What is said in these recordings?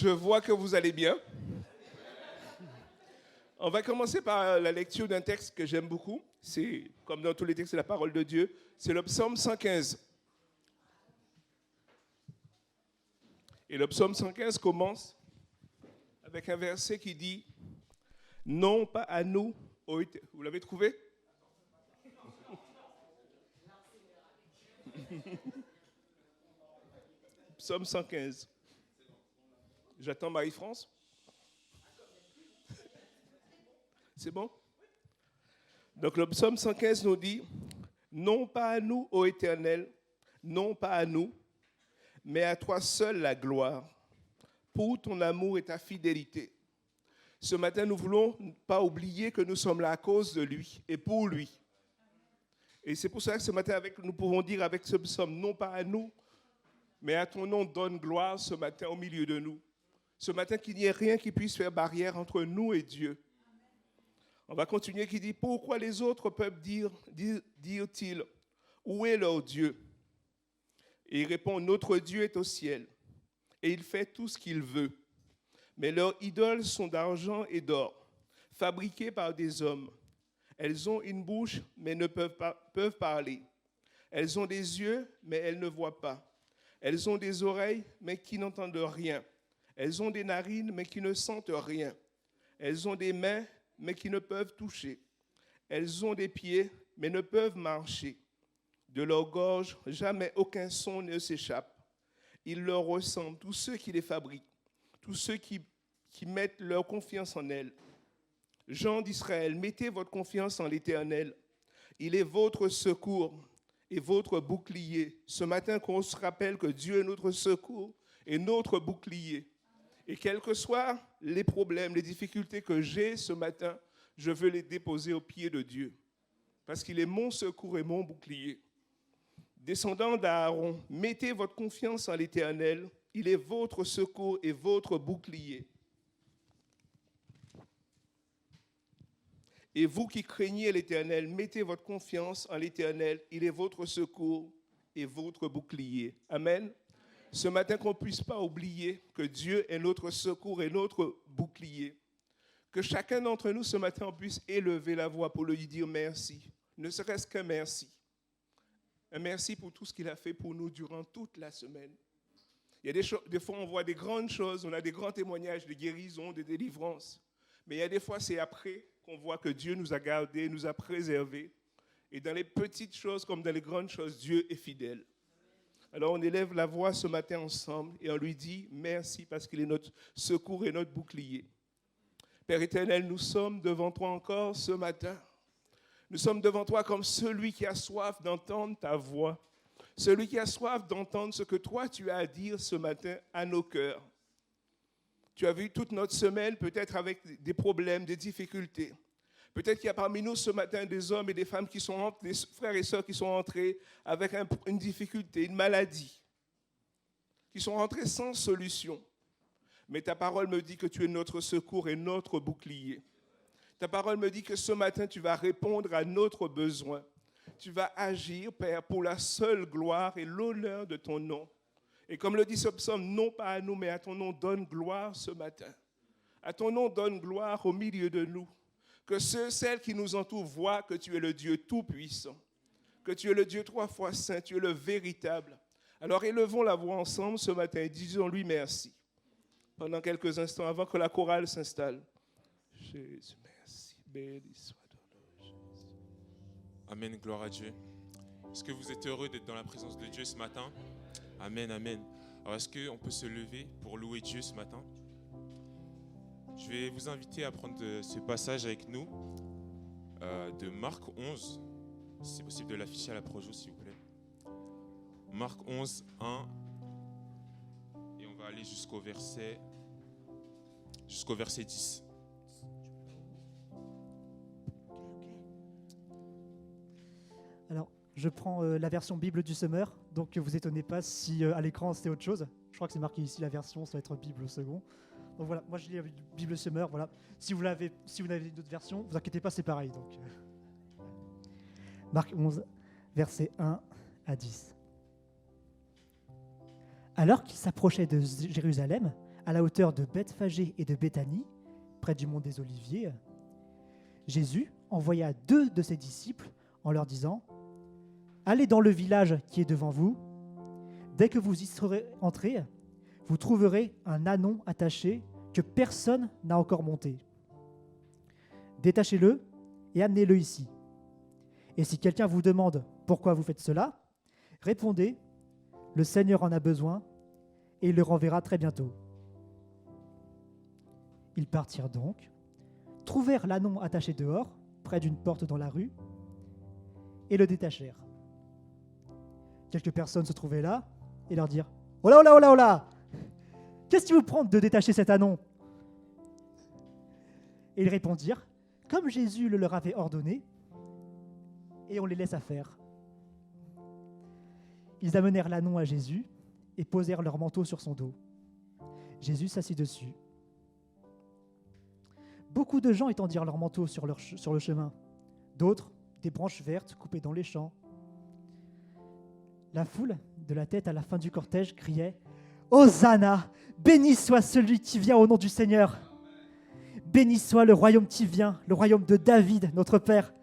Je vois que vous allez bien. On va commencer par la lecture d'un texte que j'aime beaucoup. C'est, comme dans tous les textes, c'est la parole de Dieu. C'est le psaume 115. Et le psaume 115 commence avec un verset qui dit « Non pas à nous, ô Éternel. » Vous l'avez trouvé? Psaume 115. J'attends Marie-France. C'est bon? Donc le psaume 115 nous dit « Non pas à nous, ô Éternel, non pas à nous, mais à toi seul la gloire, pour ton amour et ta fidélité. » Ce matin, nous ne voulons pas oublier que nous sommes là à cause de lui et pour lui. Et c'est pour ça que ce matin, nous pouvons dire avec ce psaume, non pas à nous, mais à ton nom donne gloire ce matin au milieu de nous. Ce matin, qu'il n'y ait rien qui puisse faire barrière entre nous et Dieu. On va continuer qui dit, pourquoi les autres peuvent dire-t-il, où est leur Dieu? Et il répond, notre Dieu est au ciel, et il fait tout ce qu'il veut. Mais leurs idoles sont d'argent et d'or, fabriquées par des hommes. Elles ont une bouche, mais ne peuvent parler. Elles ont des yeux, mais elles ne voient pas. Elles ont des oreilles, mais qui n'entendent rien. Elles ont des narines, mais qui ne sentent rien. Elles ont des mains, mais qui ne peuvent toucher. Elles ont des pieds, mais ne peuvent marcher. De leur gorge, jamais aucun son ne s'échappe. Ils leur ressemblent, tous ceux qui les fabriquent, tous ceux qui mettent leur confiance en elles. Gens d'Israël, mettez votre confiance en l'Éternel. Il est votre secours et votre bouclier. Ce matin, qu'on se rappelle que Dieu est notre secours et notre bouclier. Et quels que soient les problèmes, les difficultés que j'ai ce matin, je veux les déposer aux pieds de Dieu. Parce qu'il est mon secours et mon bouclier. Descendants d'Aaron, mettez votre confiance en l'Éternel. Il est votre secours et votre bouclier. Et vous qui craignez l'Éternel, mettez votre confiance en l'Éternel. Il est votre secours et votre bouclier. Amen. Ce matin, qu'on ne puisse pas oublier que Dieu est notre secours et notre bouclier. Que chacun d'entre nous, ce matin, on puisse élever la voix pour lui dire merci. Ne serait-ce qu'un merci. Un merci pour tout ce qu'il a fait pour nous durant toute la semaine. Il y a des fois, on voit des grandes choses, on a des grands témoignages de guérison, de délivrance. Mais il y a des fois, c'est après qu'on voit que Dieu nous a gardés, nous a préservés. Et dans les petites choses comme dans les grandes choses, Dieu est fidèle. Alors on élève la voix ce matin ensemble et on lui dit merci parce qu'il est notre secours et notre bouclier. Père éternel, nous sommes devant toi encore ce matin. Nous sommes devant toi comme celui qui a soif d'entendre ta voix. Celui qui a soif d'entendre ce que toi tu as à dire ce matin à nos cœurs. Tu as vu toute notre semaine, peut-être avec des problèmes, des difficultés. Peut-être qu'il y a parmi nous ce matin des hommes et des femmes qui sont, des frères et sœurs qui sont entrés avec une difficulté, une maladie, qui sont rentrés sans solution. Mais ta parole me dit que tu es notre secours et notre bouclier. Ta parole me dit que ce matin, tu vas répondre à notre besoin. Tu vas agir, Père, pour la seule gloire et l'honneur de ton nom. Et comme le dit ce psaume, non pas à nous, mais à ton nom, donne gloire ce matin. À ton nom, donne gloire au milieu de nous. Que celles qui nous entourent voient que tu es le Dieu tout-puissant, que tu es le Dieu 3 fois saint, tu es le véritable. Alors élevons la voix ensemble ce matin et disons-lui merci. Pendant quelques instants, avant que la chorale s'installe. Jésus, merci. Béni soit ton nom, Jésus. Amen, gloire à Dieu. Est-ce que vous êtes heureux d'être dans la présence de Dieu ce matin? Amen, amen. Alors est-ce qu'on peut se lever pour louer Dieu ce matin? Je vais vous inviter à prendre ce passage avec nous de Marc 11. Si c'est possible de l'afficher à la projo, s'il vous plaît. Marc 11, 1. Et on va aller jusqu'au verset 10. Alors, je prends la version Bible du Summer, donc ne vous étonnez pas si à l'écran c'est autre chose. Je crois que c'est marqué ici la version, ça va être Bible au second. Donc voilà, moi je lis avec Bible Summer, voilà. Si vous avez d'autres versions, vous inquiétez pas, c'est pareil. Donc. Marc 11, versets 1 à 10. Alors qu'il s'approchait de Jérusalem, à la hauteur de Bethphagée et de Béthanie, près du mont des Oliviers, Jésus envoya 2 de ses disciples en leur disant « Allez dans le village qui est devant vous. Dès que vous y serez entrés, vous trouverez un ânon attaché que personne n'a encore monté. Détachez-le et amenez-le ici. Et si quelqu'un vous demande pourquoi vous faites cela, répondez « Le Seigneur en a besoin et il le renverra très bientôt. » Ils partirent donc, trouvèrent l'ânon attaché dehors, près d'une porte dans la rue, et le détachèrent. Quelques personnes se trouvaient là et leur dirent « Oh là, oh là, oh là, oh là! Qu'est-ce qui vous prend de détacher cet ânon ?» Et ils répondirent « Comme Jésus le leur avait ordonné, et on les laissa faire. » Ils amenèrent l'ânon à Jésus et posèrent leur manteau sur son dos. Jésus s'assit dessus. Beaucoup de gens étendirent leurs manteaux sur le chemin, d'autres des branches vertes coupées dans les champs. La foule, de la tête à la fin du cortège, criait « Hosanna! Béni soit celui qui vient au nom du Seigneur! Béni soit le royaume qui vient, le royaume de David, notre Père!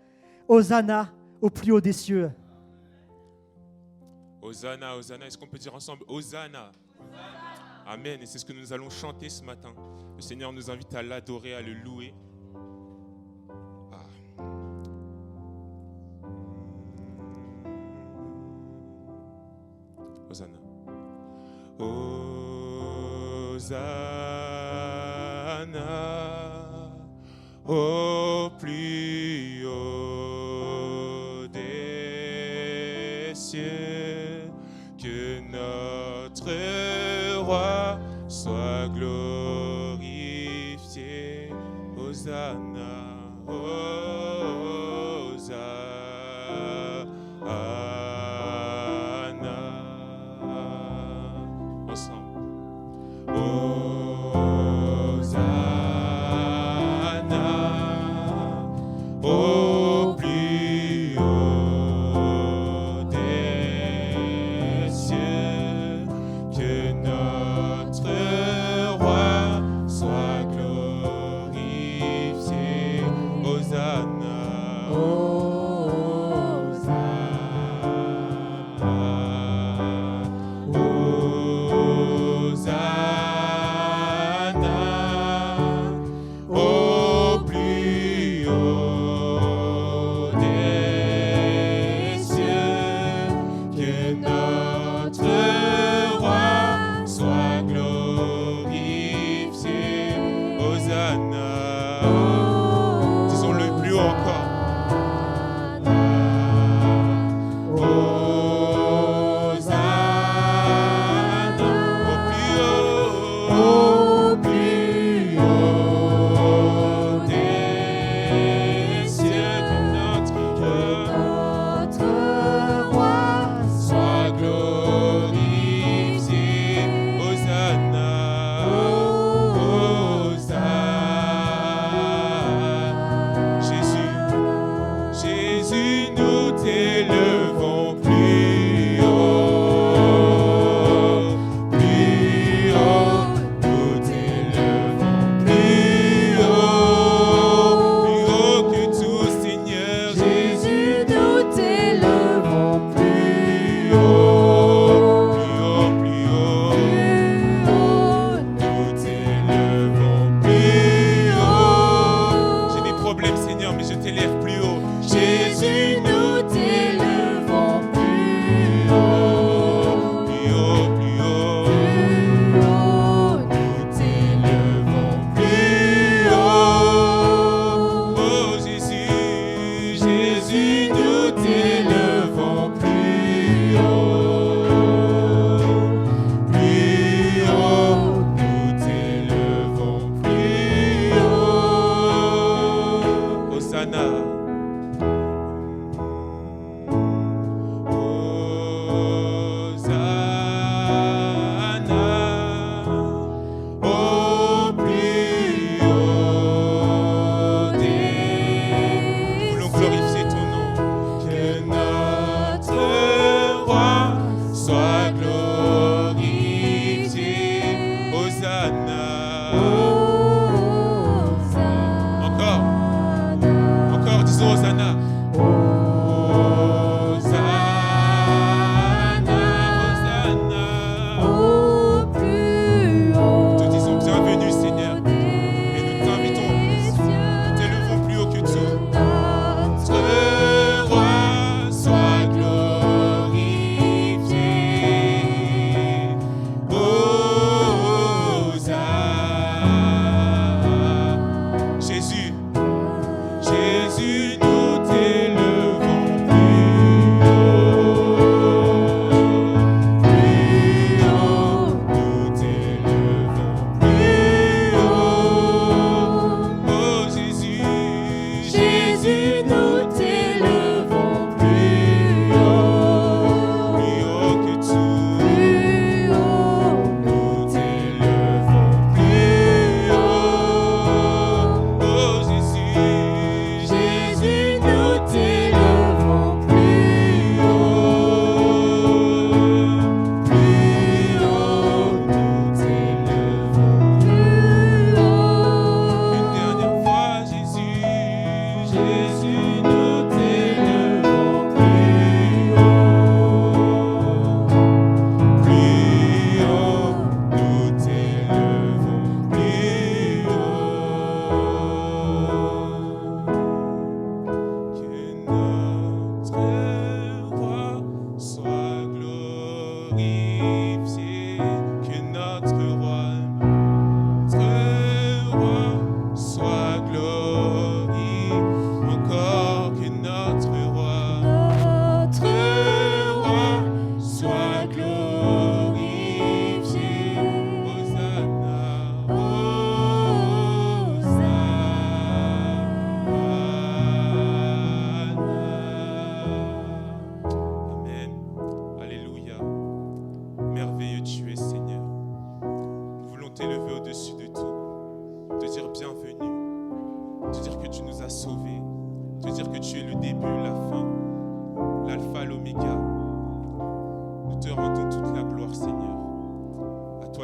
Hosanna au plus haut des cieux! » Hosanna, Hosanna. Est-ce qu'on peut dire ensemble Hosanna? Amen. Et c'est ce que nous allons chanter ce matin. Le Seigneur nous invite à l'adorer, à le louer. Hosanna. Hosanna au plus haut des cieux, que notre roi soit glorifié. Hosanna, Hosanna. Ensemble. Hosanna au plus haut des cieux, que notre roi soit glorifié.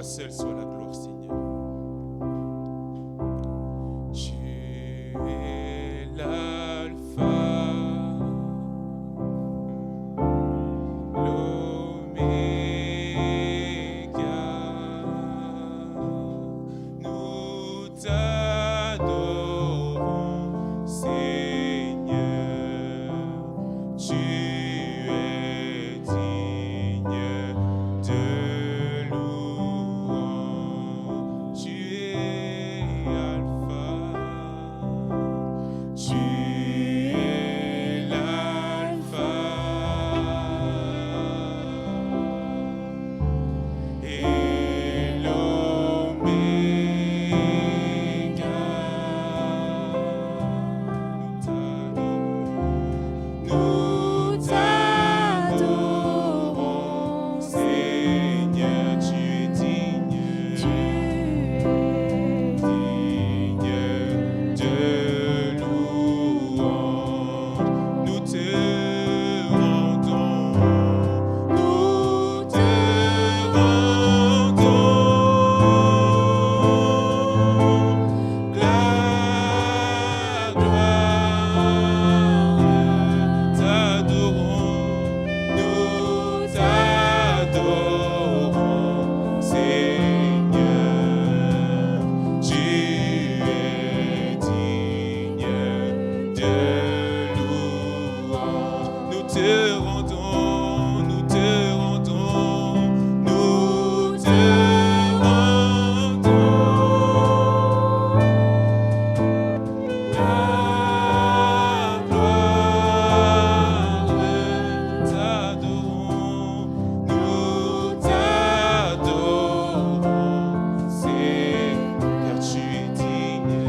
toi seul soit la gloire, Seigneur. Tu es l'alpha, l'oméga. Nous t'adorons, Seigneur. Tu es digne de louange. Tu es Alpha. Tu es l'Alpha et l'Oméga. Nous t'adorons, Seigneur. Tu es digne de louange. Nous te rendons la gloire. Nous t'adorons, Seigneur. Tu es digne de louange. Nous te rendons nous t'adorons, Seigneur. Tu es digne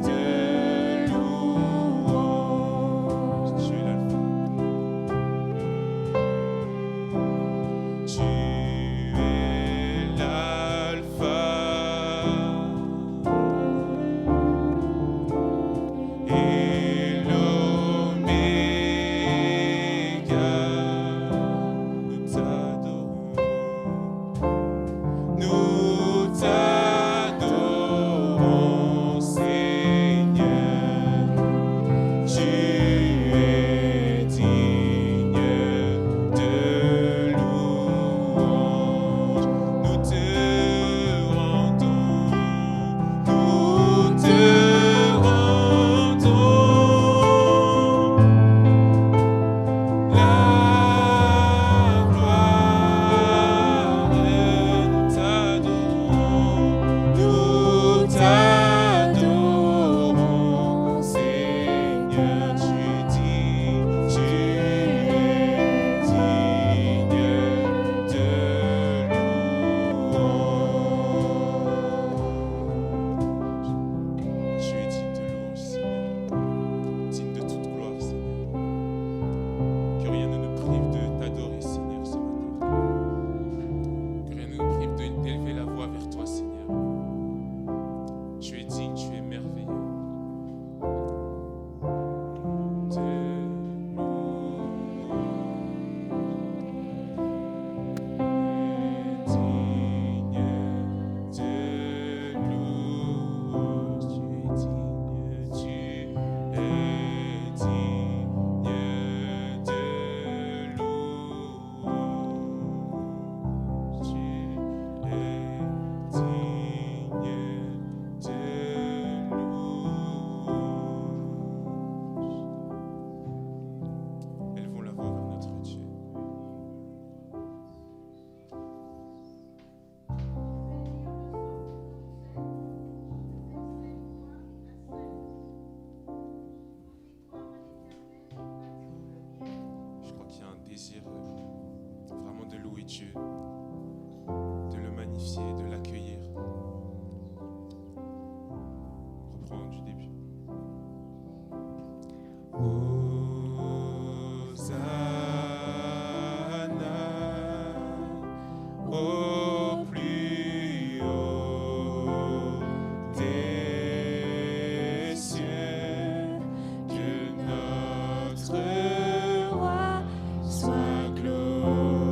de louange. Tu es l'Alpha. Tu es l'Alpha et l'Oméga. Nous t'adorons, Seigneur. Tu es digne de louange. Nous te rendons la gloire. Nous t'adorons, Seigneur. Tu es digne de louange. Tu es digne de louange, Seigneur. Digne de toute gloire, Seigneur. Que rien ne nous prive de t'adorer, Seigneur, ce matin. Que rien ne nous prive d'élever la voix vers toi, Seigneur. Tu es digne, tu es merveilleux. De louange. Tu es digne, tu es digne de louange. Tu es digne de louange. Élevons la voix vers notre Dieu. Je crois qu'il y a un désir vraiment de louer Dieu, de le magnifier, de l'accueillir. Reprends du début. Hosanna au plus haut des cieux, que notre roi soit glorifié.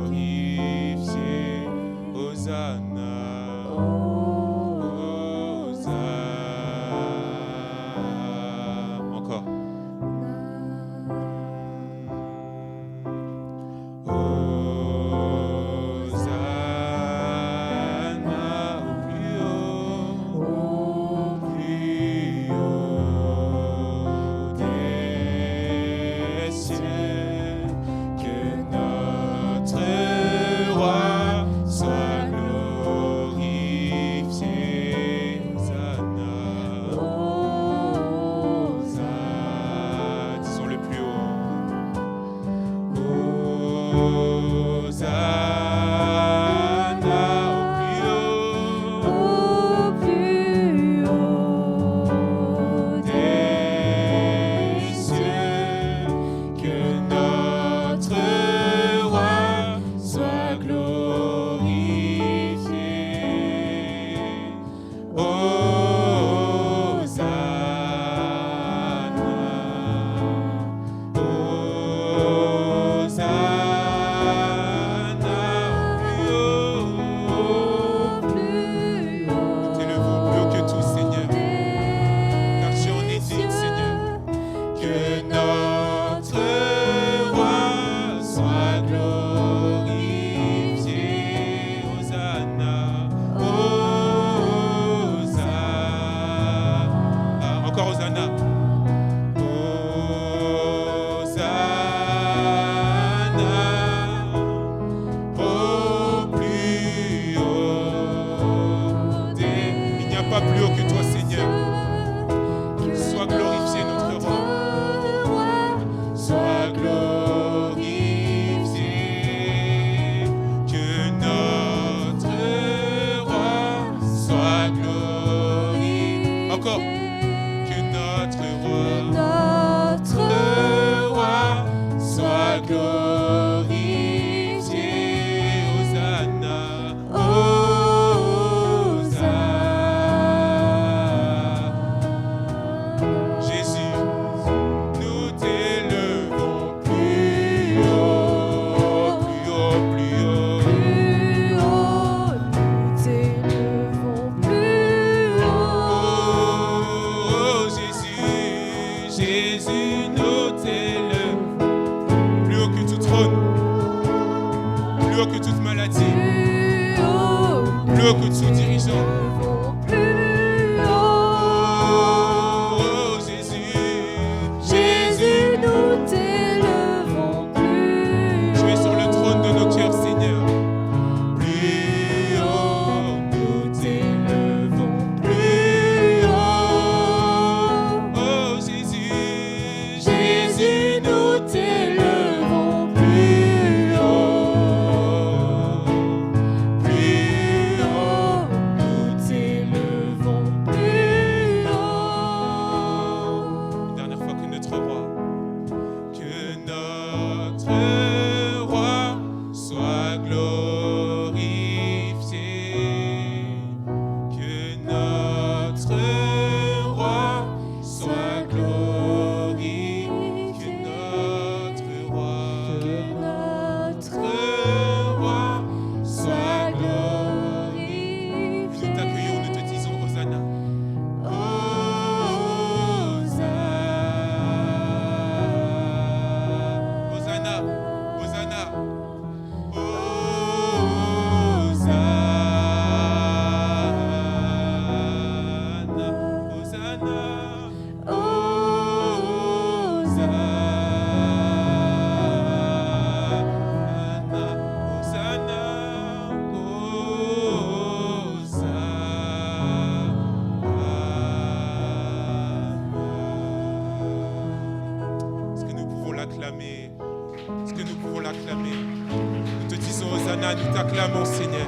Est-ce que nous pouvons l'acclamer? Nous te disons Hosanna, nous t'acclamons Seigneur.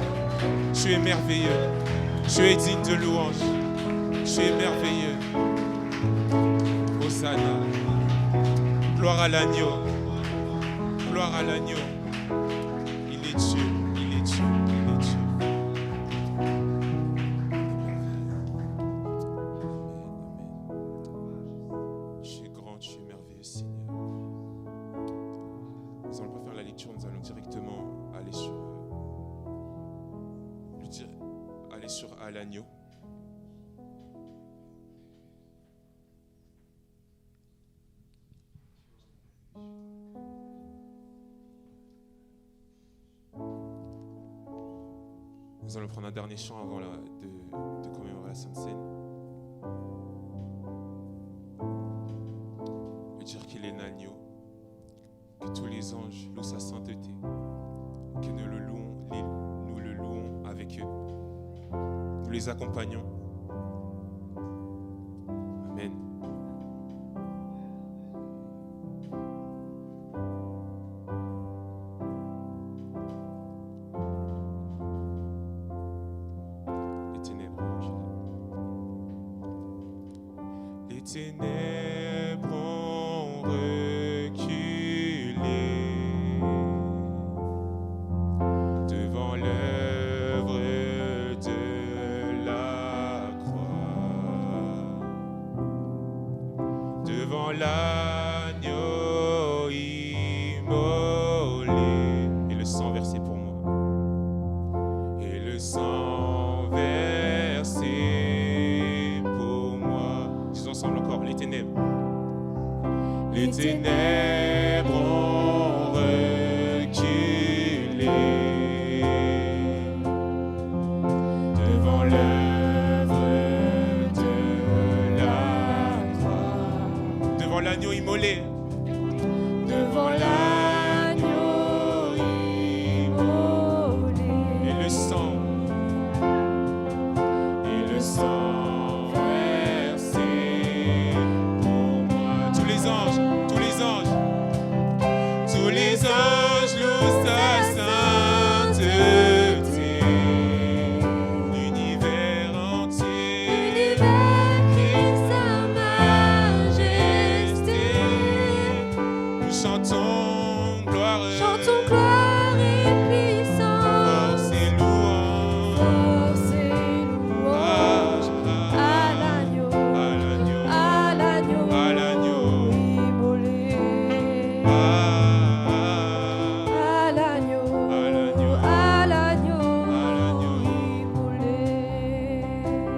Tu es merveilleux. Tu es digne de louange. Tu es merveilleux. Hosanna. Gloire à l'agneau. Gloire à l'agneau. Il est Dieu. Il est Dieu. Il est Dieu. Tu es grand, tu es merveilleux Seigneur. Nous allons pas faire la lecture, nous allons directement aller sur à l'agneau. Nous allons prendre un dernier chant avant de commémorer la Sainte Seine. Et dire qu'il est l'agneau, que tous les anges louent sa sainteté, que nous le louons avec eux. Nous les accompagnons. Amen. ténèbres ont reculé devant l'œuvre de la croix, devant l'agneau immolé et le sang versé pour moi, et le sang versé pour moi. Disons ensemble encore, les ténèbres. Les ténèbres ont reculé devant l'œuvre de la croix, devant l'agneau immolé, devant l'agneau immolé, et le sang versé pour moi. Tous les anges louent sa sainteté. L'univers entier crie sa majesté. Nous chantons gloire et puissance, force et louange à l'agneau immolé.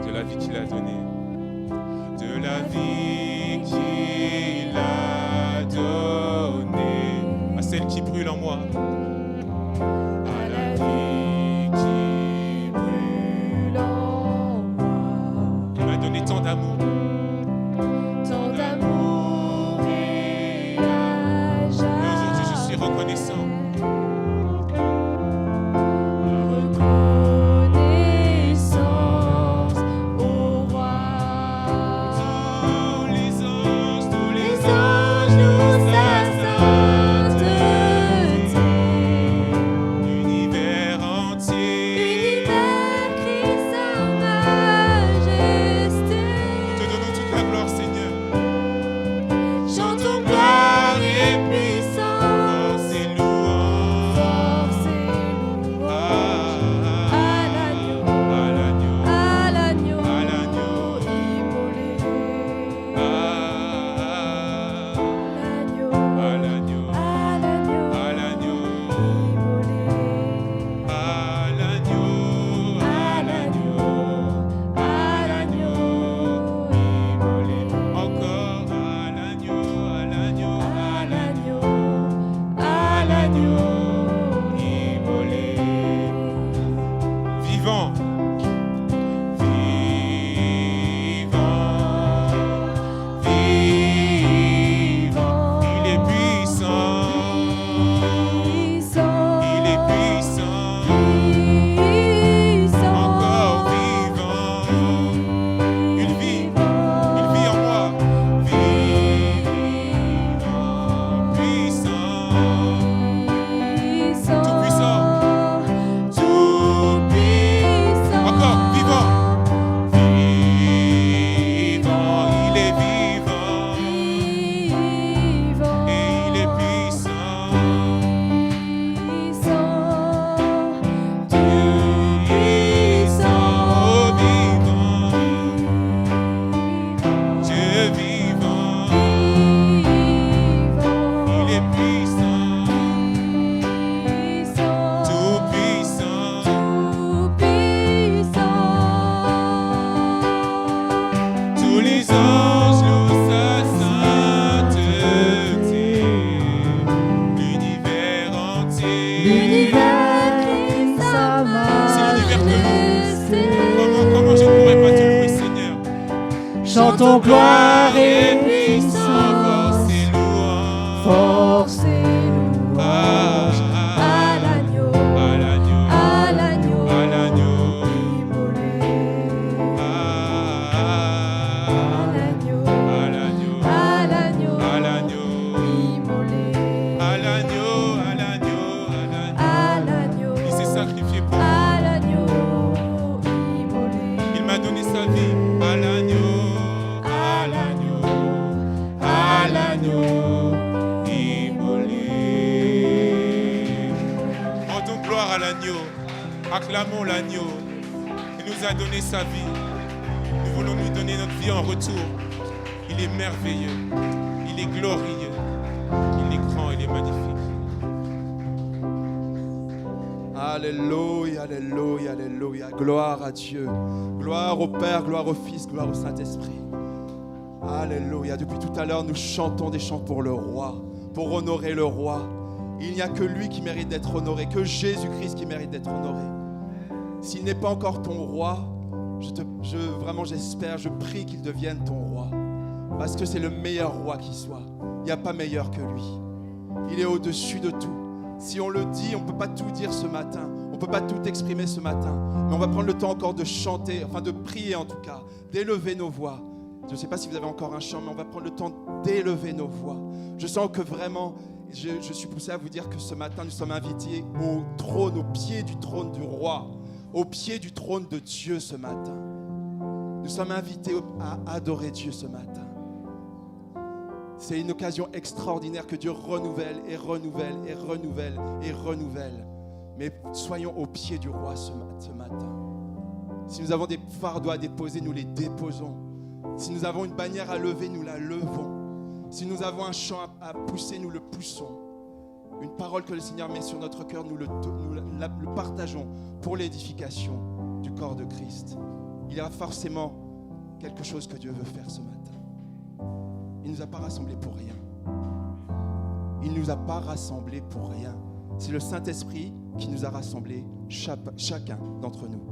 De la vie qu'il a donnée, de la vie qu'il a donnée à celle qui brûle en moi, à la vie qui brûle en moi. Il m'a donné tant d'amour et aujourd'hui je suis reconnaissant. Chantons gloire et puissance, force et louange à l'agneau immolé, il s'est sacrifié pour moi. Il m'a donné sa vie à l'agneau. l'agneau immolé. Rendons gloire à l'agneau, acclamons l'agneau. Il nous a donné sa vie. Nous voulons lui donner notre vie en retour. Il est merveilleux, il est glorieux, il est grand, il est magnifique. Alléluia, alléluia, alléluia. Gloire à Dieu. Gloire au Père, gloire au Fils, gloire au Saint-Esprit. Alléluia. Depuis tout à l'heure, nous chantons des chants pour le roi, pour honorer le roi. Il n'y a que lui qui mérite d'être honoré, que Jésus-Christ qui mérite d'être honoré. S'il n'est pas encore ton roi, vraiment j'espère, je prie qu'il devienne ton roi. Parce que c'est le meilleur roi qui soit. Il n'y a pas meilleur que lui. Il est au-dessus de tout. Si on le dit, on ne peut pas tout dire ce matin. On ne peut pas tout exprimer ce matin. Mais on va prendre le temps encore de chanter, enfin de prier en tout cas, d'élever nos voix. Je ne sais pas si vous avez encore un chant, mais on va prendre le temps d'élever nos voix. Je sens que vraiment, je suis poussé à vous dire que ce matin, nous sommes invités au trône, au pied du trône du roi, au pied du trône de Dieu ce matin. Nous sommes invités à adorer Dieu ce matin. C'est une occasion extraordinaire que Dieu renouvelle et renouvelle et renouvelle et renouvelle. Mais soyons au pied du roi ce matin. Si nous avons des fardeaux à déposer, nous les déposons. Si nous avons une bannière à lever, nous la levons. Si nous avons un chant à pousser, nous le poussons. Une parole que le Seigneur met sur notre cœur, nous le partageons pour l'édification du corps de Christ. Il y a forcément quelque chose que Dieu veut faire ce matin. Il ne nous a pas rassemblés pour rien. Il ne nous a pas rassemblés pour rien. C'est le Saint-Esprit qui nous a rassemblés, chacun d'entre nous.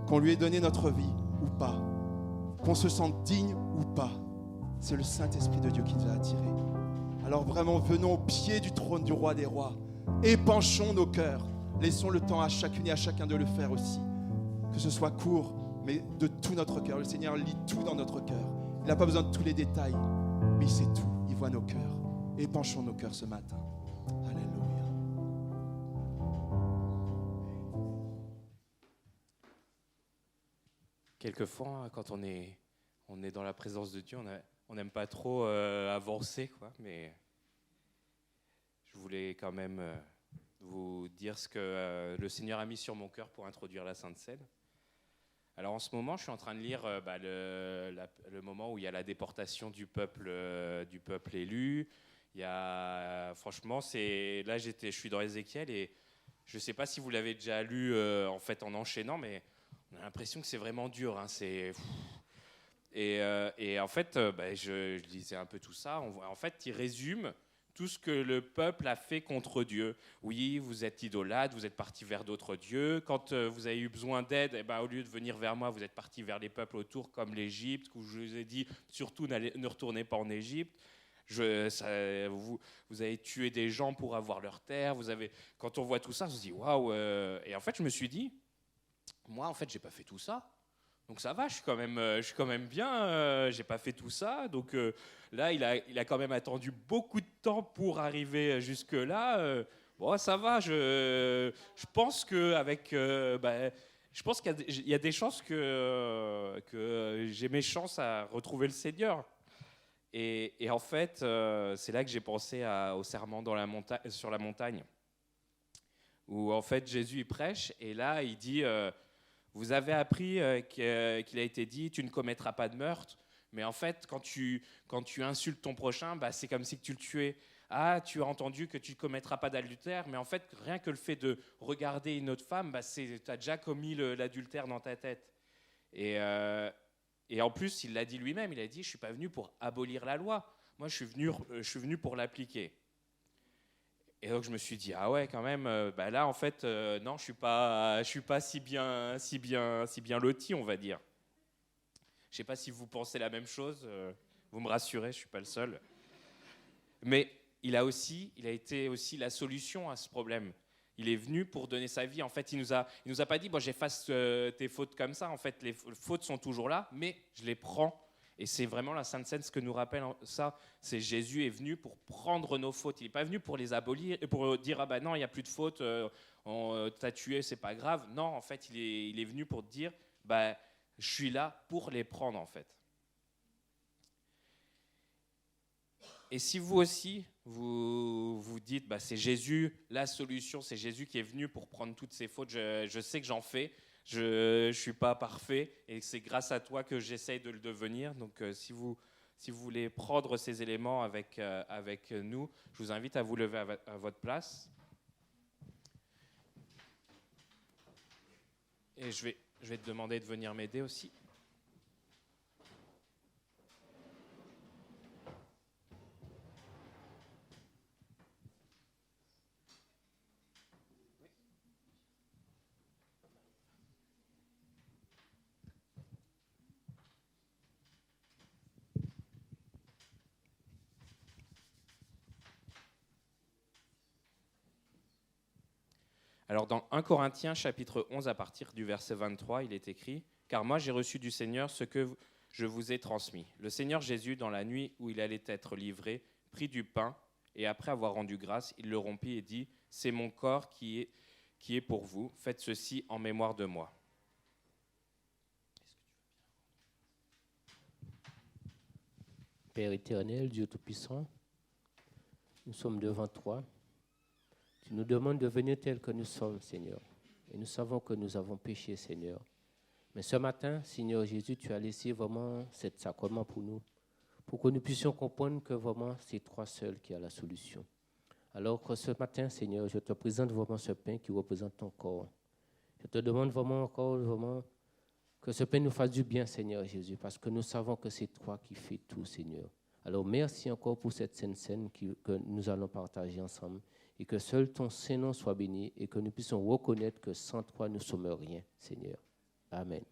Qu'on lui ait donné notre vie ou pas, qu'on se sente digne ou pas, c'est le Saint-Esprit de Dieu qui nous a attirés. Alors vraiment, venons au pied du trône du roi des rois, épanchons nos cœurs, laissons le temps à chacune et à chacun de le faire aussi. Que ce soit court, mais de tout notre cœur. Le Seigneur lit tout dans notre cœur. Il n'a pas besoin de tous les détails, mais il sait tout, il voit nos cœurs. Épanchons nos cœurs ce matin. Alléluia. Quelquefois, quand on est dans la présence de Dieu, on n'aime pas trop avancer, quoi, mais je voulais quand même vous dire ce que le Seigneur a mis sur mon cœur pour introduire la Sainte Seine. Alors en ce moment, je suis en train de lire le moment où il y a la déportation du peuple élu. Il y a, franchement, là je suis dans Ézéchiel et je ne sais pas si vous l'avez déjà lu en fait en enchaînant, mais on a l'impression que c'est vraiment dur. Hein, et en fait, je lisais un peu tout ça. En fait, il résume tout ce que le peuple a fait contre Dieu. Oui, vous êtes idolâtres, vous êtes partis vers d'autres dieux. Quand vous avez eu besoin d'aide, au lieu de venir vers moi, vous êtes partis vers les peuples autour, comme l'Égypte, où je vous ai dit, surtout ne retournez pas en Égypte. Vous avez tué des gens pour avoir leur terre. Quand on voit tout ça, on se dit, waouh. Et en fait, je me suis dit, moi, en fait, j'ai pas fait tout ça. Donc ça va, je suis quand même bien, j'ai pas fait tout ça. Donc là, il a quand même attendu beaucoup de temps pour arriver jusque-là. Bon, ça va, je pense qu'avec... je pense qu'il y a des chances que j'ai mes chances à retrouver le Seigneur. Et en fait, c'est là que j'ai pensé au sermon sur la montagne, où en fait Jésus il prêche, et là il dit... vous avez appris qu'il a été dit « tu ne commettras pas de meurtre ». Mais en fait, quand tu insultes ton prochain, c'est comme si tu le tuais. Ah, tu as entendu que tu ne commettras pas d'adultère, mais en fait, rien que le fait de regarder une autre femme, tu as déjà commis l'adultère dans ta tête. Et en plus, il l'a dit lui-même, il a dit « je ne suis pas venu pour abolir la loi, moi je suis venu pour l'appliquer ». Et donc je me suis dit ah ouais quand même là en fait non je suis pas si bien loti, on va dire. Je sais pas si vous pensez la même chose, vous me rassurez, je suis pas le seul. Mais il a été aussi la solution à ce problème. Il est venu pour donner sa vie. En fait, il nous a pas dit bon j'efface tes fautes comme ça. En fait, les fautes sont toujours là, mais je les prends. Et c'est vraiment la Sainte Seine, ce que nous rappelle ça, c'est Jésus est venu pour prendre nos fautes. Il n'est pas venu pour les abolir, pour dire ah ben non, il n'y a plus de fautes, t'as tué, c'est pas grave. Non, en fait, il est venu pour dire je suis là pour les prendre en fait. Et si vous aussi, vous vous dites, c'est Jésus la solution, c'est Jésus qui est venu pour prendre toutes ces fautes, je sais que j'en fais, je ne suis pas parfait, et c'est grâce à toi que j'essaye de le devenir. Donc si vous voulez prendre ces éléments avec nous, je vous invite à vous lever à votre place. Et je vais te demander de venir m'aider aussi. Alors dans 1 Corinthiens chapitre 11 à partir du verset 23, il est écrit « Car moi j'ai reçu du Seigneur ce que je vous ai transmis. Le Seigneur Jésus, dans la nuit où il allait être livré, prit du pain et après avoir rendu grâce, il le rompit et dit « C'est mon corps qui est pour vous, faites ceci en mémoire de moi. » Père éternel, Dieu Tout-Puissant, nous sommes devant toi. Tu nous demandes de venir tel que nous sommes, Seigneur. Et nous savons que nous avons péché, Seigneur. Mais ce matin, Seigneur Jésus, tu as laissé vraiment cet sacrement pour nous, pour que nous puissions comprendre que vraiment c'est toi seul qui as la solution. Alors que ce matin, Seigneur, je te présente vraiment ce pain qui représente ton corps. Je te demande vraiment encore que ce pain nous fasse du bien, Seigneur Jésus, parce que nous savons que c'est toi qui fais tout, Seigneur. Alors merci encore pour cette sainte scène que nous allons partager ensemble, et que seul ton Saint-Nom soit béni, et que nous puissions reconnaître que sans toi, nous ne sommes rien, Seigneur. Amen.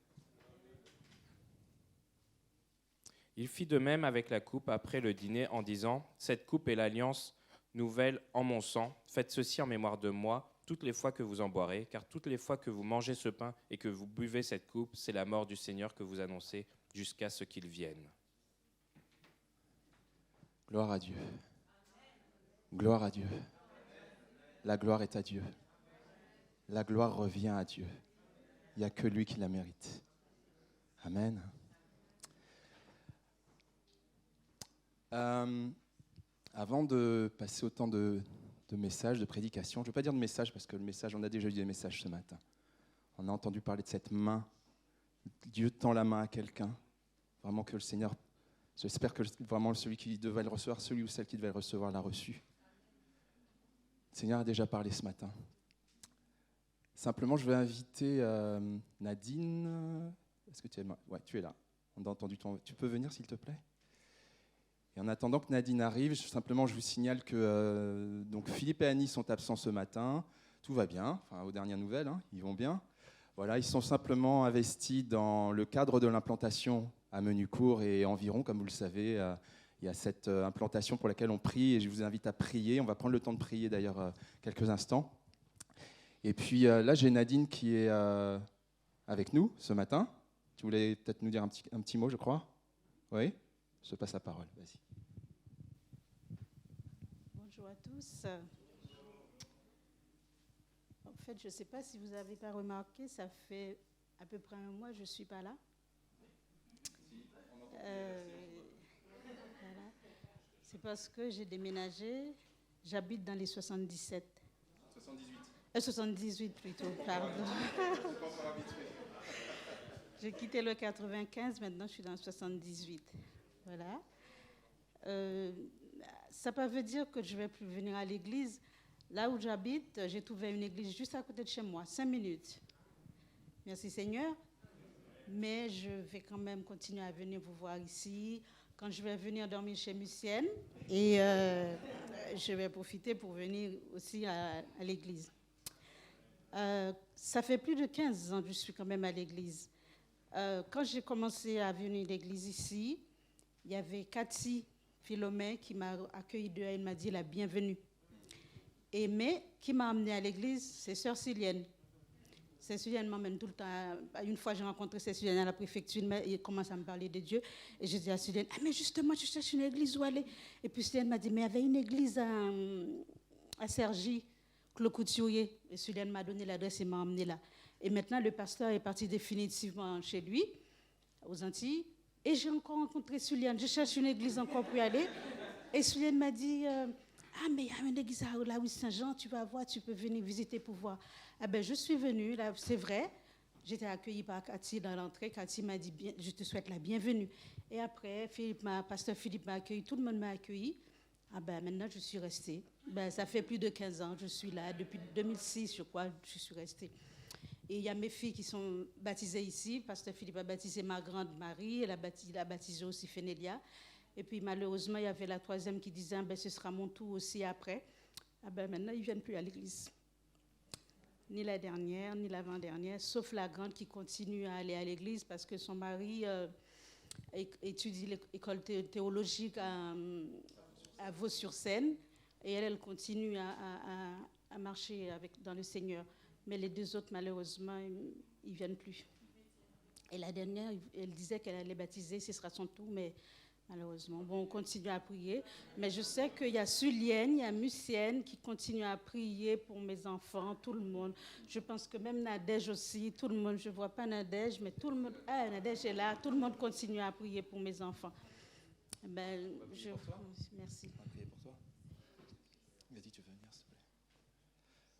Il fit de même avec la coupe après le dîner en disant « Cette coupe est l'alliance nouvelle en mon sang. Faites ceci en mémoire de moi toutes les fois que vous en boirez, car toutes les fois que vous mangez ce pain et que vous buvez cette coupe, c'est la mort du Seigneur que vous annoncez jusqu'à ce qu'il vienne. » Gloire à Dieu. Gloire à Dieu. La gloire est à Dieu. La gloire revient à Dieu. Il n'y a que lui qui la mérite. Amen. Avant de passer au temps de message, de prédication, je ne veux pas dire de message parce que le message, on a déjà eu des messages ce matin. On a entendu parler de cette main. Dieu tend la main à quelqu'un. Vraiment que le Seigneur, j'espère que vraiment celui qui devait le recevoir, celui ou celle qui devait le recevoir l'a reçu. Le Seigneur a déjà parlé ce matin. Simplement, je vais inviter Nadine. Est-ce que tu es là ? Ouais, tu es là. On a entendu tu peux venir, s'il te plaît ? Et en attendant que Nadine arrive, je vous signale que donc Philippe et Annie sont absents ce matin. Tout va bien, enfin, aux dernières nouvelles, ils vont bien. Voilà, ils sont simplement investis dans le cadre de l'implantation à Menucourt et environ, comme vous le savez. Il y a cette implantation pour laquelle on prie et je vous invite à prier. On va prendre le temps de prier d'ailleurs quelques instants. Et puis là, j'ai Nadine qui est avec nous ce matin. Tu voulais peut-être nous dire un petit mot, je crois ? Oui ? Je te passe la parole, vas-y. Bonjour à tous. En fait, je ne sais pas si vous n'avez pas remarqué, ça fait à peu près un mois que je ne suis pas là. Voilà. C'est parce que j'ai déménagé, j'habite dans les 77. 78 plutôt, pardon. J'ai quitté le 95, maintenant je suis dans le 78. Voilà. Ça ne veut pas dire que je ne vais plus venir à l'église. Là où j'habite, j'ai trouvé une église juste à côté de chez moi, 5 minutes. Merci Seigneur. Mais je vais quand même continuer à venir vous voir ici, quand je vais venir dormir chez Mucienne. Et je vais profiter pour venir aussi à l'église. Ça fait plus de 15 ans que je suis quand même à l'église. Quand j'ai commencé à venir à l'église ici, il y avait Cathy Philomène qui m'a accueilli dehors, elle m'a dit la bienvenue. Mais qui m'a amenée à l'église, c'est Sœur Sulienne. Sœur Sulienne m'emmène tout le temps. Une fois, j'ai rencontré Sœur Sulienne à la préfecture, elle commence à me parler de Dieu. Et je dis à Sulienne, mais justement, je cherche une église où aller. Et puis Sulienne m'a dit, mais il y avait une église à Cergy, Clos-Couturier. Et Sulienne m'a donné l'adresse et m'a emmenée là. Et maintenant, le pasteur est parti définitivement chez lui, aux Antilles. Et j'ai encore rencontré Sulienne. Je cherche une église encore pour y aller. Et Sulienne m'a dit, ah mais il y a une église à la rue Saint-Jean, tu vas voir, tu peux venir visiter pour voir. Ah ben je suis venue, là, c'est vrai. J'étais accueillie par Cathy dans l'entrée. Cathy m'a dit, je te souhaite la bienvenue. Et après, pasteur Philippe m'a accueilli, tout le monde m'a accueilli. Ah ben maintenant, je suis restée. Ben, ça fait plus de 15 ans, je suis là. Depuis 2006, je crois, je suis restée. Et il y a mes filles qui sont baptisées ici. Pasteur Philippe a baptisé ma grande Marie, il a baptisé aussi Fénélia. Et puis malheureusement, il y avait la troisième qui disait, ben, ce sera mon tour aussi après. Ah ben maintenant, ils ne viennent plus à l'église. Ni la dernière, ni l'avant-dernière, sauf la grande qui continue à aller à l'église parce que son mari étudie l'école théologique à Vaux-sur-Seine et elle continue à marcher dans le Seigneur. Mais les deux autres, malheureusement, ils ne viennent plus. Et la dernière, elle disait qu'elle allait baptiser, ce sera son tour, mais malheureusement. Bon, on continue à prier. Mais je sais qu'il y a Sulienne, il y a Mucienne qui continuent à prier pour mes enfants, tout le monde. Je pense que même Nadège aussi, tout le monde. Je ne vois pas Nadège, mais tout le monde. Ah, Nadège est là. Tout le monde continue à prier pour mes enfants. Ben, merci. On va prier pour toi. Vas-y, tu veux venir, s'il te plaît.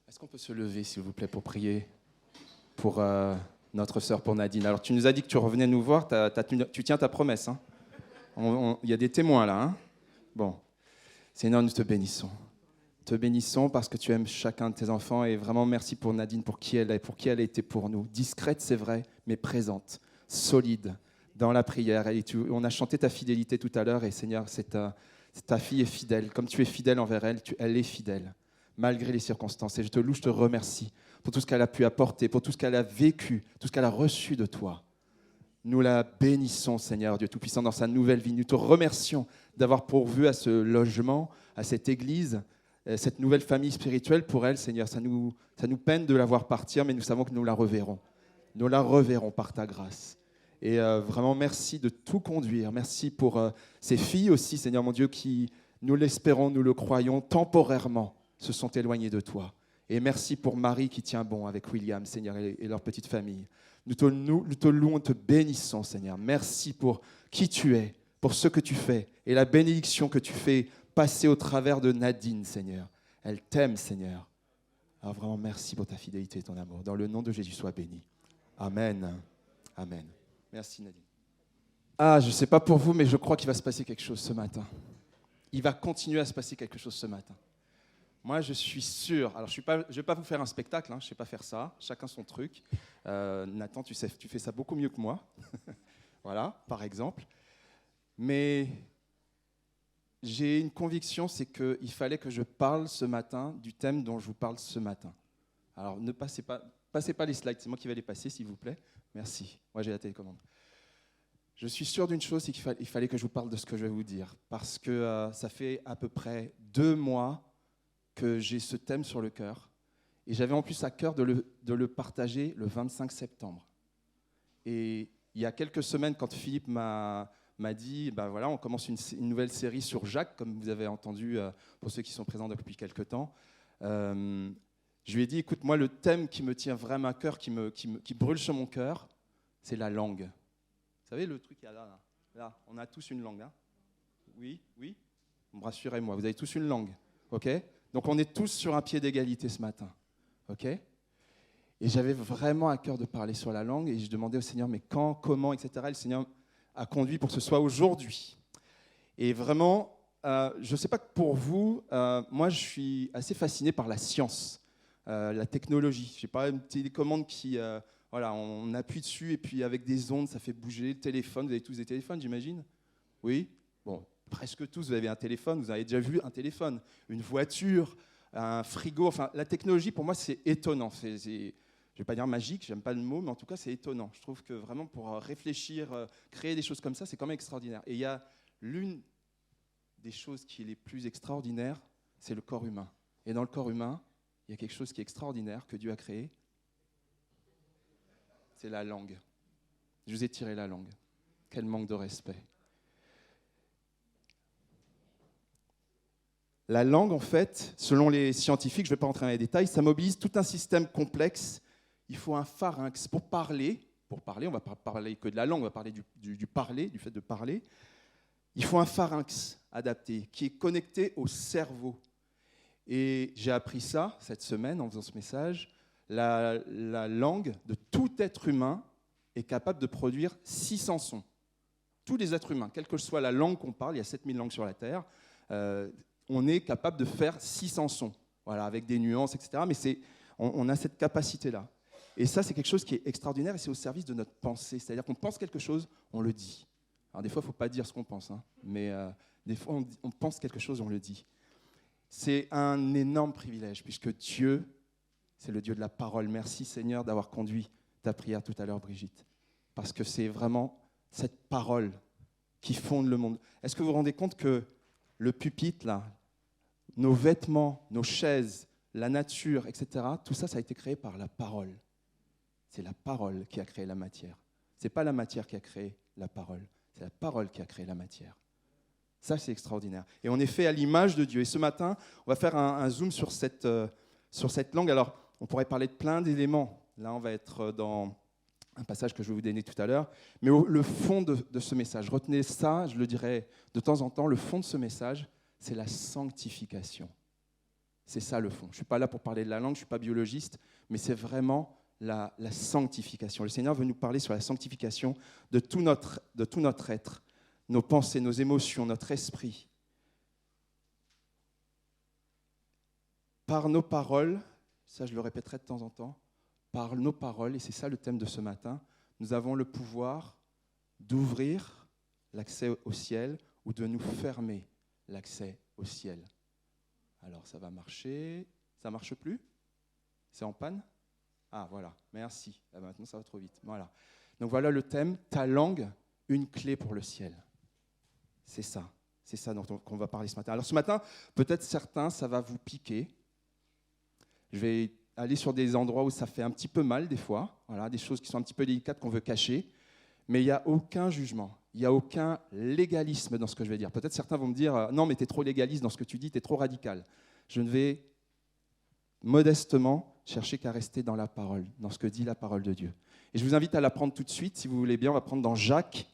Est-ce qu'on peut se lever, s'il vous plaît, pour prier pour notre sœur, pour Nadine? Alors, tu nous as dit que tu revenais nous voir. Tu tiens ta promesse, hein? Il y a des témoins là. Hein? Bon, Seigneur, nous te bénissons. Te bénissons parce que tu aimes chacun de tes enfants et vraiment merci pour Nadine, pour qui elle est, pour qui elle a été pour nous. Discrète, c'est vrai, mais présente, solide dans la prière. On a chanté ta fidélité tout à l'heure et Seigneur, ta fille est fidèle. Comme tu es fidèle envers elle, elle est fidèle, malgré les circonstances. Et je te loue, je te remercie pour tout ce qu'elle a pu apporter, pour tout ce qu'elle a vécu, tout ce qu'elle a reçu de toi. Nous la bénissons, Seigneur Dieu Tout-Puissant, dans sa nouvelle vie. Nous te remercions d'avoir pourvu à ce logement, à cette église, cette nouvelle famille spirituelle pour elle, Seigneur. Ça nous peine de la voir partir, mais nous savons que nous la reverrons. Nous la reverrons par ta grâce. Et vraiment, merci de tout conduire. Merci pour ces filles aussi, Seigneur mon Dieu, qui, nous l'espérons, nous le croyons, temporairement se sont éloignées de toi. Et merci pour Marie qui tient bon avec William, Seigneur, et leur petite famille. Nous te louons, te bénissons, Seigneur. Merci pour qui tu es, pour ce que tu fais et la bénédiction que tu fais passer au travers de Nadine, Seigneur. Elle t'aime, Seigneur. Alors vraiment, merci pour ta fidélité et ton amour. Dans le nom de Jésus, sois béni. Amen. Amen. Merci, Nadine. Ah, je ne sais pas pour vous, mais je crois qu'il va se passer quelque chose ce matin. Il va continuer à se passer quelque chose ce matin. Moi, je suis sûr. Alors, je ne vais pas vous faire un spectacle, hein, je ne sais pas faire ça. Chacun son truc. Nathan, tu fais ça beaucoup mieux que moi. Voilà, par exemple. Mais j'ai une conviction, c'est qu'il fallait que je parle ce matin du thème dont je vous parle ce matin. Alors, ne passez pas les slides, c'est moi qui vais les passer, s'il vous plaît. Merci. Moi, j'ai la télécommande. Je suis sûr d'une chose, c'est qu'il fallait que je vous parle de ce que je vais vous dire. Parce que ça fait à peu près 2 mois que j'ai ce thème sur le cœur. Et j'avais en plus à cœur de le partager le 25 septembre. Et il y a quelques semaines, quand Philippe m'a dit, ben voilà, on commence une nouvelle série sur Jacques, comme vous avez entendu pour ceux qui sont présents depuis quelques temps. Je lui ai dit, écoute, moi, le thème qui me tient vraiment à cœur, qui brûle sur mon cœur, c'est la langue. Vous savez, le truc qu'il y a là, on a tous une langue. Hein? Oui. Rassurez-moi, vous avez tous une langue. OK ? Donc, on est tous sur un pied d'égalité ce matin. OK ? Et j'avais vraiment à cœur de parler sur la langue et je demandais au Seigneur, mais quand, comment, etc. Et le Seigneur a conduit pour que ce soit aujourd'hui. Et vraiment, je ne sais pas que pour vous, moi, je suis assez fasciné par la science, la technologie. Je n'ai pas une télécommande qui... voilà, on appuie dessus et puis avec des ondes, ça fait bouger le téléphone. Vous avez tous des téléphones, j'imagine ? Oui ? Bon. Presque tous, vous avez un téléphone, vous avez déjà vu un téléphone, une voiture, un frigo. Enfin, la technologie, pour moi, c'est étonnant. Je ne vais pas dire magique, j'aime pas le mot, mais en tout cas, c'est étonnant. Je trouve que vraiment, pour réfléchir, créer des choses comme ça, c'est quand même extraordinaire. Et il y a l'une des choses qui est les plus extraordinaires, c'est le corps humain. Et dans le corps humain, il y a quelque chose qui est extraordinaire que Dieu a créé. C'est la langue. Je vous ai tiré la langue. Quel manque de respect. La langue, en fait, selon les scientifiques, je ne vais pas rentrer dans les détails, ça mobilise tout un système complexe. Il faut un pharynx pour parler. Pour parler, on ne va pas parler que de la langue, on va parler du parler, du fait de parler. Il faut un pharynx adapté qui est connecté au cerveau. Et j'ai appris ça cette semaine en faisant ce message. La langue de tout être humain est capable de produire 600 sons. Tous les êtres humains, quelle que soit la langue qu'on parle, il y a 7000 langues sur la Terre, on est capable de faire 600 sons, voilà, avec des nuances, etc. Mais on a cette capacité-là. Et ça, c'est quelque chose qui est extraordinaire et c'est au service de notre pensée. C'est-à-dire qu'on pense quelque chose, on le dit. Alors des fois, il ne faut pas dire ce qu'on pense, hein, mais des fois, on pense quelque chose, on le dit. C'est un énorme privilège, puisque Dieu, c'est le Dieu de la parole. Merci Seigneur d'avoir conduit ta prière tout à l'heure, Brigitte. Parce que c'est vraiment cette parole qui fonde le monde. Est-ce que vous vous rendez compte que le pupitre, là, nos vêtements, nos chaises, la nature, etc., tout ça, ça a été créé par la parole. C'est la parole qui a créé la matière. Ce n'est pas la matière qui a créé la parole. C'est la parole qui a créé la matière. Ça, c'est extraordinaire. Et on est fait à l'image de Dieu. Et ce matin, on va faire un zoom sur cette langue. Alors, on pourrait parler de plein d'éléments. Là, on va être dans un passage que je vais vous donner tout à l'heure. Mais le fond de ce message, retenez ça, je le dirai de temps en temps, le fond de ce message, c'est la sanctification. C'est ça le fond. Je ne suis pas là pour parler de la langue, je ne suis pas biologiste, mais c'est vraiment la sanctification. Le Seigneur veut nous parler sur la sanctification de tout notre être, nos pensées, nos émotions, notre esprit. Par nos paroles, ça je le répéterai de temps en temps, par nos paroles, et c'est ça le thème de ce matin, nous avons le pouvoir d'ouvrir l'accès au ciel ou de nous fermer l'accès au ciel. Alors ça va marcher, ça ne marche plus? C'est en panne? Ah voilà, merci. Ah, maintenant ça va trop vite. Voilà. Donc voilà le thème, ta langue, une clé pour le ciel. C'est ça dont on va parler ce matin. Alors ce matin, peut-être certains, ça va vous piquer. Je vais aller sur des endroits où ça fait un petit peu mal des fois, voilà, des choses qui sont un petit peu délicates qu'on veut cacher, mais il n'y a aucun jugement, il n'y a aucun légalisme dans ce que je vais dire. Peut-être certains vont me dire « Non, mais tu es trop légaliste dans ce que tu dis, tu es trop radical ». Je ne vais modestement chercher qu'à rester dans la parole, dans ce que dit la parole de Dieu. Et je vous invite à la prendre tout de suite, si vous voulez bien. On va prendre dans Jacques,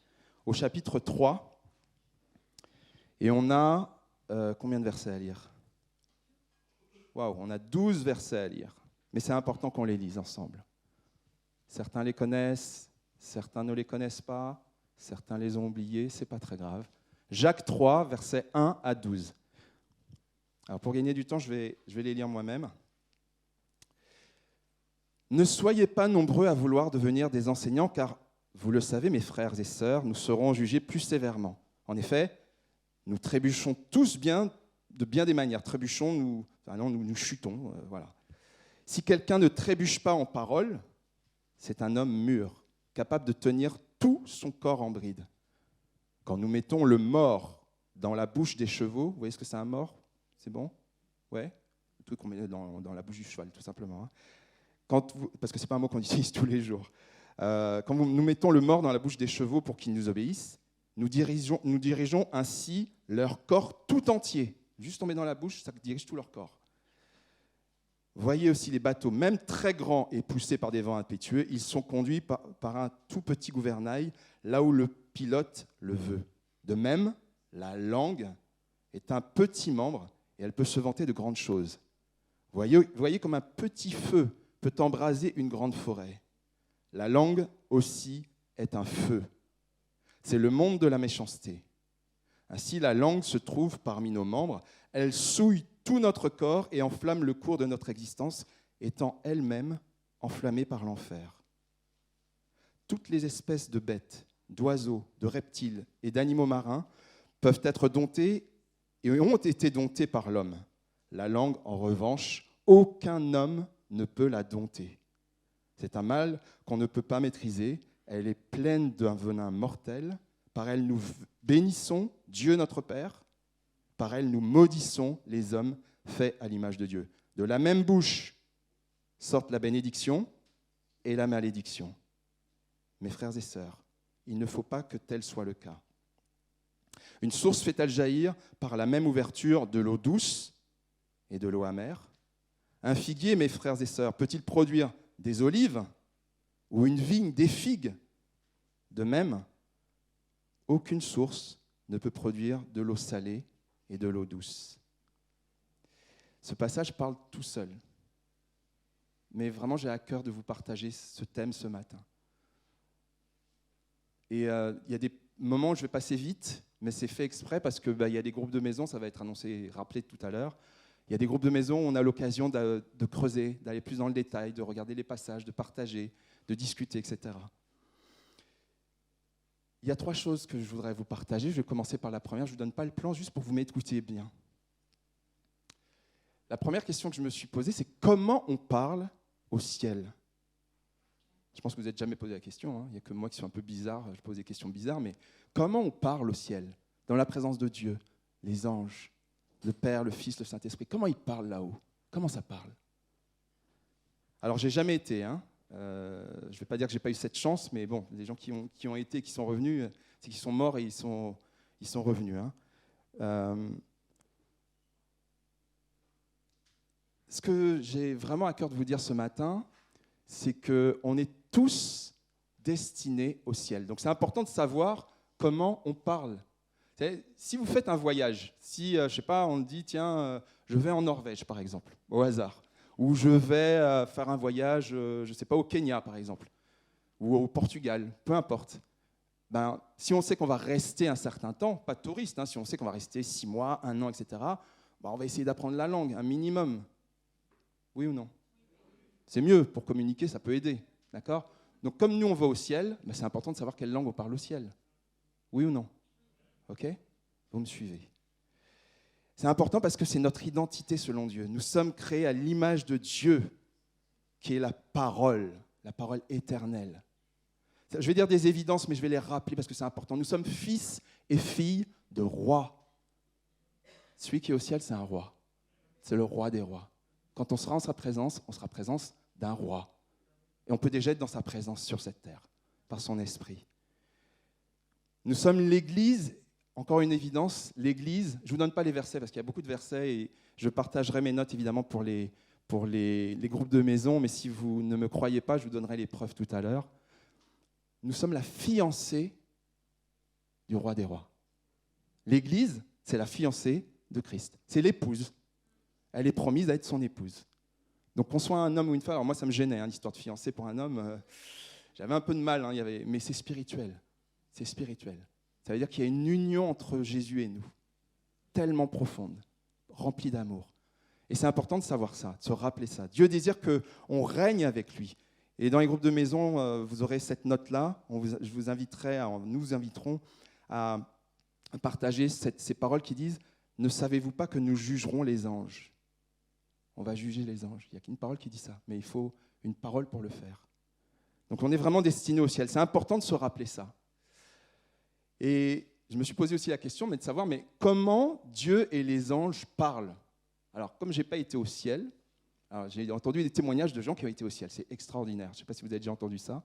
au chapitre 3. Et on a combien de versets à lire? Waouh, on a 12 versets à lire. Mais c'est important qu'on les lise ensemble. Certains les connaissent, certains ne les connaissent pas, certains les ont oubliés, c'est pas très grave. Jacques 3, versets 1 à 12. Alors pour gagner du temps, je vais les lire moi-même. Ne soyez pas nombreux à vouloir devenir des enseignants, car vous le savez, mes frères et sœurs, nous serons jugés plus sévèrement. En effet, nous trébuchons tous de bien des manières. Trébuchons, nous chutons, voilà. Si quelqu'un ne trébuche pas en parole, c'est un homme mûr, capable de tenir tout son corps en bride. Quand nous mettons le mors dans la bouche des chevaux, vous voyez ce que c'est un mors? C'est bon? Ouais? Le truc qu'on met dans la bouche du cheval, tout simplement. Hein. Parce que ce n'est pas un mot qu'on utilise tous les jours. Quand nous mettons le mors dans la bouche des chevaux pour qu'ils nous obéissent, nous dirigeons ainsi leur corps tout entier. Juste on met dans la bouche, ça dirige tout leur corps. Voyez aussi les bateaux, même très grands et poussés par des vents impétueux, ils sont conduits par un tout petit gouvernail, là où le pilote le veut. De même, la langue est un petit membre et elle peut se vanter de grandes choses. Voyez comme un petit feu peut embraser une grande forêt. La langue aussi est un feu. C'est le monde de la méchanceté. Ainsi, la langue se trouve parmi nos membres. Elle souille tout notre corps et enflamme le cours de notre existence, étant elle-même enflammée par l'enfer. Toutes les espèces de bêtes, d'oiseaux, de reptiles et d'animaux marins peuvent être domptées et ont été domptées par l'homme. La langue, en revanche, aucun homme ne peut la dompter. C'est un mal qu'on ne peut pas maîtriser. Elle est pleine d'un venin mortel. Par elle, nous bénissons Dieu notre Père. Par elle, nous maudissons les hommes faits à l'image de Dieu. De la même bouche sortent la bénédiction et la malédiction. Mes frères et sœurs, il ne faut pas que tel soit le cas. Une source fait-elle jaillir par la même ouverture de l'eau douce et de l'eau amère? Un figuier, mes frères et sœurs, peut-il produire des olives ou une vigne des figues? De même, aucune source ne peut produire de l'eau salée et de l'eau douce. Ce passage parle tout seul. Mais vraiment, j'ai à cœur de vous partager ce thème ce matin. Et il y a des moments où je vais passer vite, mais c'est fait exprès parce que y a des groupes de maison, ça va être annoncé, rappelé tout à l'heure. Il y a des groupes de maison où on a l'occasion de creuser, d'aller plus dans le détail, de regarder les passages, de partager, de discuter, etc. Il y a 3 choses que je voudrais vous partager. Je vais commencer par la première. Je ne vous donne pas le plan, juste pour que vous m'écoutiez bien. La première question que je me suis posée, c'est comment on parle au ciel. Je pense que vous n'êtes jamais posé la question. Hein. Il n'y a que moi qui suis un peu bizarre, je pose des questions bizarres. Mais comment on parle au ciel, dans la présence de Dieu, les anges, le Père, le Fils, le Saint-Esprit? Comment ils parlent là-haut? Comment ça parle? Alors, j'ai jamais été. Je ne vais pas dire que je n'ai pas eu cette chance, mais bon, les gens qui ont été, qui sont revenus, c'est qu'ils sont morts et ils sont revenus. Ce que j'ai vraiment à cœur de vous dire ce matin, c'est qu'on est tous destinés au ciel. Donc c'est important de savoir comment on parle. Si vous faites un voyage, si, je ne sais pas, on dit, tiens, je vais en Norvège, par exemple, au hasard, ou je vais faire un voyage, je ne sais pas, au Kenya, par exemple, ou au Portugal, peu importe. Si on sait qu'on va rester un certain temps, pas de touriste, si on sait qu'on va rester 6 mois, 1 an, etc., on va essayer d'apprendre la langue, un minimum. Oui ou non? C'est mieux, pour communiquer, ça peut aider. D'accord? Donc comme nous, on va au ciel, c'est important de savoir quelle langue on parle au ciel. Oui ou non? Ok? Vous me suivez. C'est important parce que c'est notre identité selon Dieu. Nous sommes créés à l'image de Dieu, qui est la parole éternelle. Je vais dire des évidences, mais je vais les rappeler parce que c'est important. Nous sommes fils et filles de rois. Celui qui est au ciel, c'est un roi. C'est le roi des rois. Quand on sera en sa présence, on sera en présence d'un roi. Et on peut déjà être dans sa présence sur cette terre, par son esprit. Nous sommes l'Église, encore une évidence, l'Église, je ne vous donne pas les versets parce qu'il y a beaucoup de versets et je partagerai mes notes évidemment pour les groupes de maison, mais si vous ne me croyez pas, je vous donnerai les preuves tout à l'heure. Nous sommes la fiancée du roi des rois. L'Église, c'est la fiancée de Christ. C'est l'épouse. Elle est promise à être son épouse. Donc qu'on soit un homme ou une femme, alors moi ça me gênait, l'histoire de fiancée pour un homme, j'avais un peu de mal, mais c'est spirituel. C'est spirituel. Ça veut dire qu'il y a une union entre Jésus et nous, tellement profonde, remplie d'amour. Et c'est important de savoir ça, de se rappeler ça. Dieu désire qu'on règne avec lui. Et dans les groupes de maison, vous aurez cette note-là. Nous vous inviterons à partager ces paroles qui disent « Ne savez-vous pas que nous jugerons les anges ?» On va juger les anges. Il n'y a qu'une parole qui dit ça, mais il faut une parole pour le faire. Donc on est vraiment destiné au ciel. C'est important de se rappeler ça. Et je me suis posé aussi la question, de savoir, comment Dieu et les anges parlent? Alors, comme je n'ai pas été au ciel, j'ai entendu des témoignages de gens qui ont été au ciel. C'est extraordinaire. Je ne sais pas si vous avez déjà entendu ça.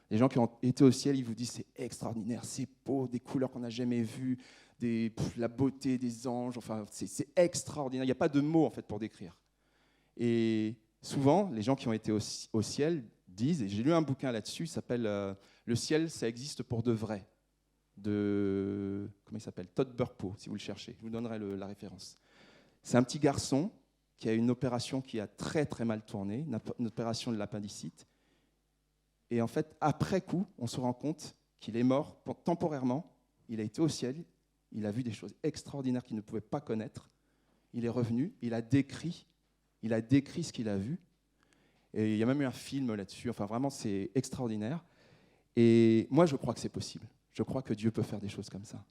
Les gens qui ont été au ciel, ils vous disent c'est extraordinaire, c'est beau, des couleurs qu'on n'a jamais vues, la beauté des anges, enfin, c'est extraordinaire. Il n'y a pas de mots en fait pour décrire. Et souvent, les gens qui ont été au ciel disent, et j'ai lu un bouquin là-dessus, il s'appelle « Le ciel, ça existe pour de vrai », de, comment il s'appelle, Todd Burpo, si vous le cherchez, je vous donnerai la référence. C'est un petit garçon qui a une opération qui a très très mal tourné, une opération de l'appendicite. Et en fait, après coup, on se rend compte qu'il est mort temporairement, il a été au ciel, il a vu des choses extraordinaires qu'il ne pouvait pas connaître, il est revenu, il a décrit ce qu'il a vu. Et il y a même eu un film là-dessus. Enfin, vraiment, c'est extraordinaire. Et moi, je crois que c'est possible. Je crois que Dieu peut faire des choses comme ça.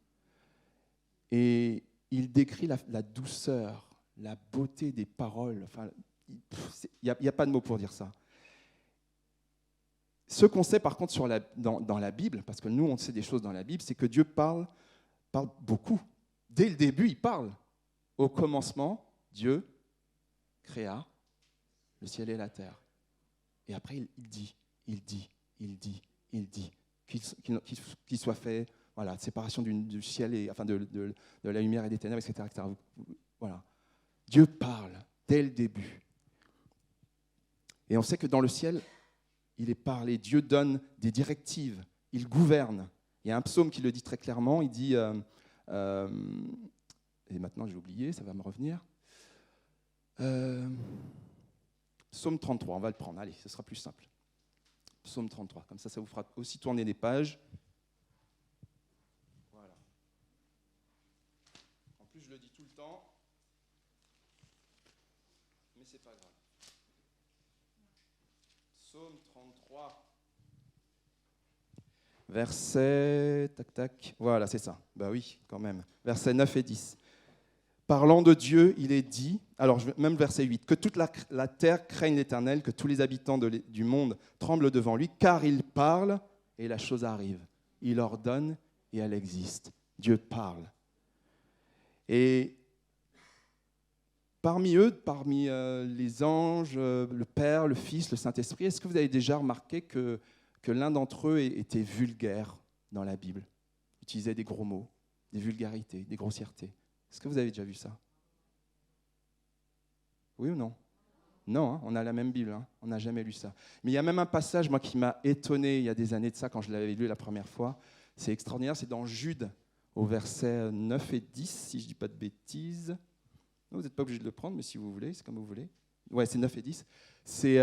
Et il décrit la douceur, la beauté des paroles. Enfin, il n'y a pas de mots pour dire ça. Ce qu'on sait, par contre, dans la Bible, parce que nous, on sait des choses dans la Bible, c'est que Dieu parle beaucoup. Dès le début, il parle. Au commencement, Dieu créa le ciel et la terre. Et après, il dit, qu'il soit fait, voilà, séparation du ciel et enfin de la lumière et des ténèbres, etc., etc. Voilà. Dieu parle dès le début. Et on sait que dans le ciel, il est parlé. Dieu donne des directives. Il gouverne. Il y a un psaume qui le dit très clairement. Il dit Et maintenant, j'ai oublié, ça va me revenir. Psaume 33, on va le prendre. Allez, ce sera plus simple. Psaume 33, comme ça vous fera aussi tourner les pages. Voilà. En plus, je le dis tout le temps, mais c'est pas grave. Psaume 33. Verset, tac, voilà, c'est ça. Bah oui, quand même. Versets 9 et 10. Parlant de Dieu, il est dit, alors même verset 8, que toute la terre craigne l'Éternel, que tous les habitants du monde tremblent devant lui, car il parle et la chose arrive. Il ordonne et elle existe. Dieu parle. Et parmi eux, parmi les anges, le Père, le Fils, le Saint-Esprit, est-ce que vous avez déjà remarqué que l'un d'entre eux était vulgaire dans la Bible, utilisait des gros mots, des vulgarités, des grossièretés? Est-ce que vous avez déjà vu ça? Oui ou non? Non, hein, on a la même Bible, hein, on n'a jamais lu ça. Mais il y a même un passage, moi, qui m'a étonné il y a des années de ça, quand je l'avais lu la première fois. C'est extraordinaire, c'est dans Jude, au verset 9 et 10, si je ne dis pas de bêtises. Non, vous n'êtes pas obligé de le prendre, mais si vous voulez, c'est comme vous voulez. Ouais, c'est 9 et 10. C'est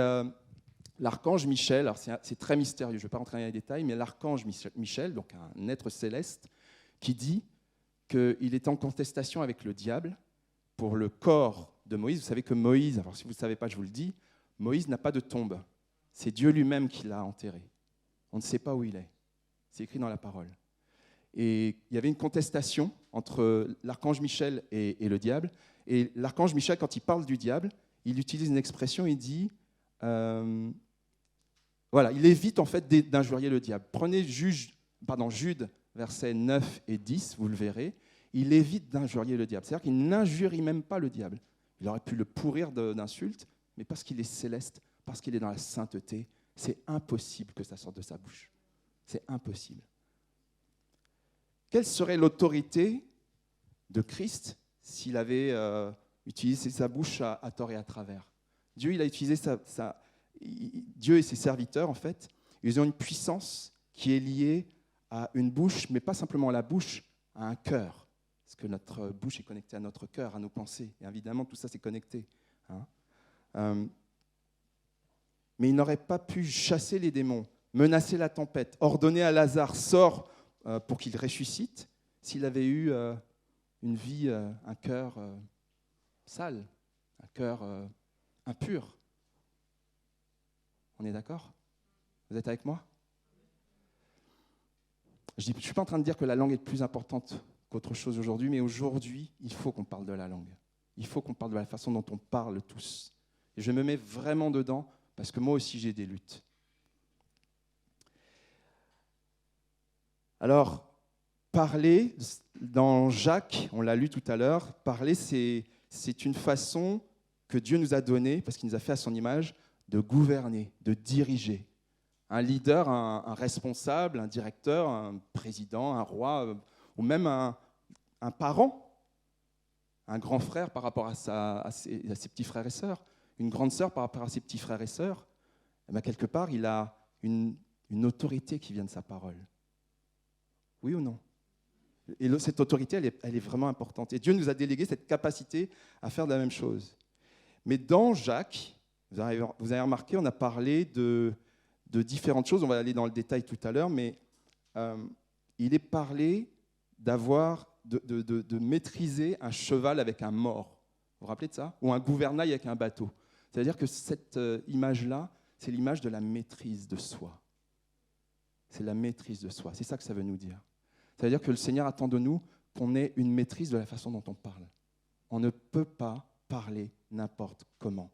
l'archange Michel, alors c'est très mystérieux, je ne vais pas rentrer dans les détails, mais l'archange Michel, donc un être céleste, qui dit qu'il est en contestation avec le diable pour le corps de Moïse. Vous savez que Moïse, alors si vous ne le savez pas, je vous le dis, Moïse n'a pas de tombe. C'est Dieu lui-même qui l'a enterré. On ne sait pas où il est. C'est écrit dans la parole. Et il y avait une contestation entre l'archange Michel et le diable. Et l'archange Michel, quand il parle du diable, il utilise une expression, il dit... voilà, il évite en fait d'injurier le diable. Prenez Jude, versets 9 et 10, vous le verrez, il évite d'injurier le diable. C'est-à-dire qu'il n'injurie même pas le diable. Il aurait pu le pourrir d'insultes, mais parce qu'il est céleste, parce qu'il est dans la sainteté, c'est impossible que ça sorte de sa bouche. C'est impossible. Quelle serait l'autorité de Christ s'il avait utilisé sa bouche à tort et à travers? Dieu, il a utilisé Dieu et ses serviteurs, en fait, ils ont une puissance qui est liée à une bouche, mais pas simplement à la bouche, à un cœur. Parce que notre bouche est connectée à notre cœur, à nos pensées. Et évidemment, tout ça, c'est connecté. Hein. Mais il n'aurait pas pu chasser les démons, menacer la tempête, ordonner à Lazare, sors pour qu'il ressuscite, s'il avait eu une vie, un cœur sale, un cœur impur. On est d'accord? Vous êtes avec moi? Je ne suis pas en train de dire que la langue est plus importante qu'autre chose aujourd'hui, mais aujourd'hui, il faut qu'on parle de la langue. Il faut qu'on parle de la façon dont on parle tous. Et je me mets vraiment dedans, parce que moi aussi, j'ai des luttes. Alors, parler, dans Jacques, on l'a lu tout à l'heure, parler, c'est une façon que Dieu nous a donnée, parce qu'il nous a fait à son image, de gouverner, de diriger. Un leader, un responsable, un directeur, un président, un roi, ou même un parent, un grand frère par rapport à ses petits frères et sœurs, une grande sœur par rapport à ses petits frères et sœurs, et bien quelque part, il a une autorité qui vient de sa parole. Oui ou non? Et cette autorité, elle est vraiment importante. Et Dieu nous a délégué cette capacité à faire de la même chose. Mais dans Jacques, vous avez remarqué, on a parlé de différentes choses. On va aller dans le détail tout à l'heure, mais il est parlé de maîtriser un cheval avec un mors. Vous vous rappelez de ça? Ou un gouvernail avec un bateau. C'est-à-dire que cette image-là, c'est l'image de la maîtrise de soi. C'est la maîtrise de soi. C'est ça que ça veut nous dire. C'est-à-dire que le Seigneur attend de nous qu'on ait une maîtrise de la façon dont on parle. On ne peut pas parler n'importe comment.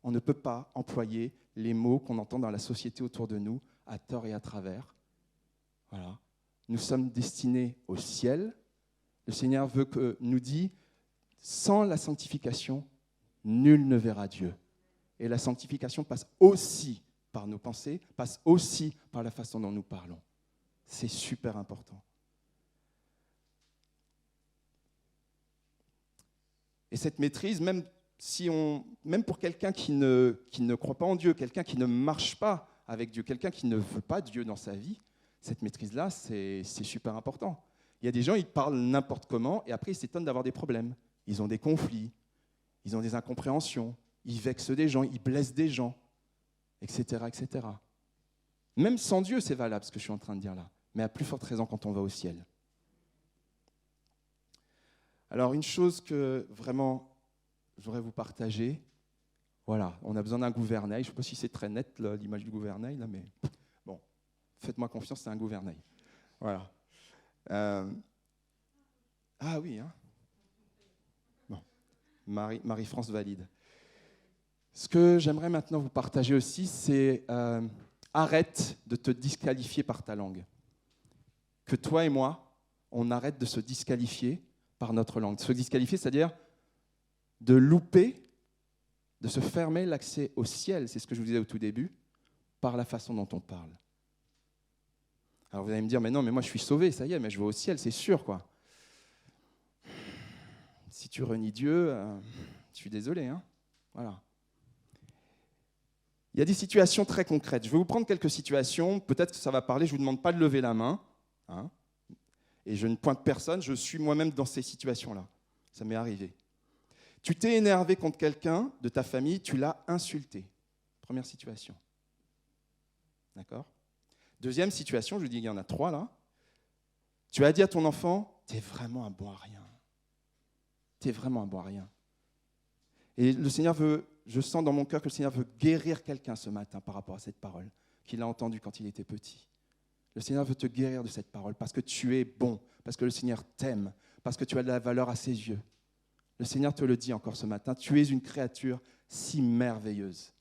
On ne peut pas employer les mots qu'on entend dans la société autour de nous, à tort et à travers. Voilà. Nous sommes destinés au ciel. Le Seigneur nous dit, sans la sanctification, nul ne verra Dieu. Et la sanctification passe aussi par nos pensées, passe aussi par la façon dont nous parlons. C'est super important. Et cette maîtrise, même pour quelqu'un qui ne croit pas en Dieu, quelqu'un qui ne marche pas avec Dieu, quelqu'un qui ne veut pas Dieu dans sa vie, cette maîtrise-là, c'est super important. Il y a des gens, ils parlent n'importe comment et après, ils s'étonnent d'avoir des problèmes. Ils ont des conflits, ils ont des incompréhensions, ils vexent des gens, ils blessent des gens, etc., etc. Même sans Dieu, c'est valable ce que je suis en train de dire là, mais à plus forte raison quand on va au ciel. Alors, une chose que vraiment, je voudrais vous partager, voilà, on a besoin d'un gouvernail. Je ne sais pas si c'est très net, là, l'image du gouvernail, là, mais bon, faites-moi confiance, c'est un gouvernail. Voilà. Ah oui, hein. Bon. Marie-France valide. Ce que j'aimerais maintenant vous partager aussi, c'est arrête de te disqualifier par ta langue. Que toi et moi, on arrête de se disqualifier par notre langue. Se disqualifier, c'est-à-dire de louper, de se fermer l'accès au ciel, c'est ce que je vous disais au tout début, par la façon dont on parle. Alors vous allez me dire, mais non, mais moi je suis sauvé, ça y est, mais je vais au ciel, c'est sûr, quoi. Si tu renies Dieu, je suis désolé, hein. Voilà. Il y a des situations très concrètes. Je vais vous prendre quelques situations, peut-être que ça va parler, je ne vous demande pas de lever la main, hein, et je ne pointe personne, je suis moi-même dans ces situations-là. Ça m'est arrivé. Tu t'es énervé contre quelqu'un de ta famille, tu l'as insulté. Première situation. D'accord ? Deuxième situation, je vous dis qu'il y en a 3 là. Tu as dit à ton enfant, t'es vraiment un bon à rien. T'es vraiment un bon à rien. Et le Seigneur veut, je sens dans mon cœur que le Seigneur veut guérir quelqu'un ce matin par rapport à cette parole qu'il a entendue quand il était petit. Le Seigneur veut te guérir de cette parole parce que tu es bon, parce que le Seigneur t'aime, parce que tu as de la valeur à ses yeux. Le Seigneur te le dit encore ce matin, tu es une créature si merveilleuse.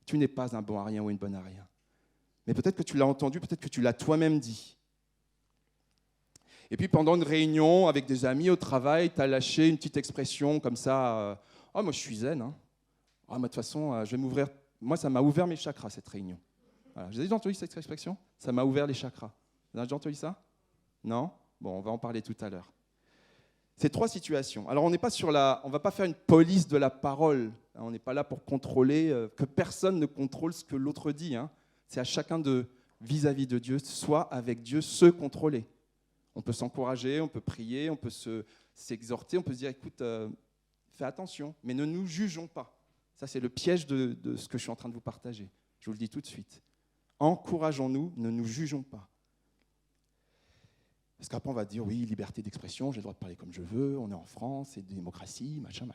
Tu n'es pas un bon à rien ou une bonne à rien. Mais peut-être que tu l'as entendu, peut-être que tu l'as toi-même dit. Et puis pendant une réunion avec des amis au travail, tu as lâché une petite expression comme ça, « Oh, moi je suis zen, hein. Oh, moi de toute façon, je vais m'ouvrir. » Moi, ça m'a ouvert mes chakras, cette réunion. Voilà. Vous avez déjà entendu cette expression ? Ça m'a ouvert les chakras. Vous avez déjà entendu ça ? Non ? Bon, on va en parler tout à l'heure. Ces 3 situations. Alors, on n'est pas on ne va pas faire une police de la parole. On n'est pas là pour contrôler, que personne ne contrôle ce que l'autre dit. Hein. C'est à chacun de, vis-à-vis de Dieu, soit avec Dieu, se contrôler. On peut s'encourager, on peut prier, on peut s'exhorter, on peut se dire, écoute, fais attention, mais ne nous jugeons pas. Ça, c'est le piège de ce que je suis en train de vous partager. Je vous le dis tout de suite. Encourageons-nous, ne nous jugeons pas. Parce qu'après, on va dire, oui, liberté d'expression, j'ai le droit de parler comme je veux, on est en France, c'est démocratie, machin.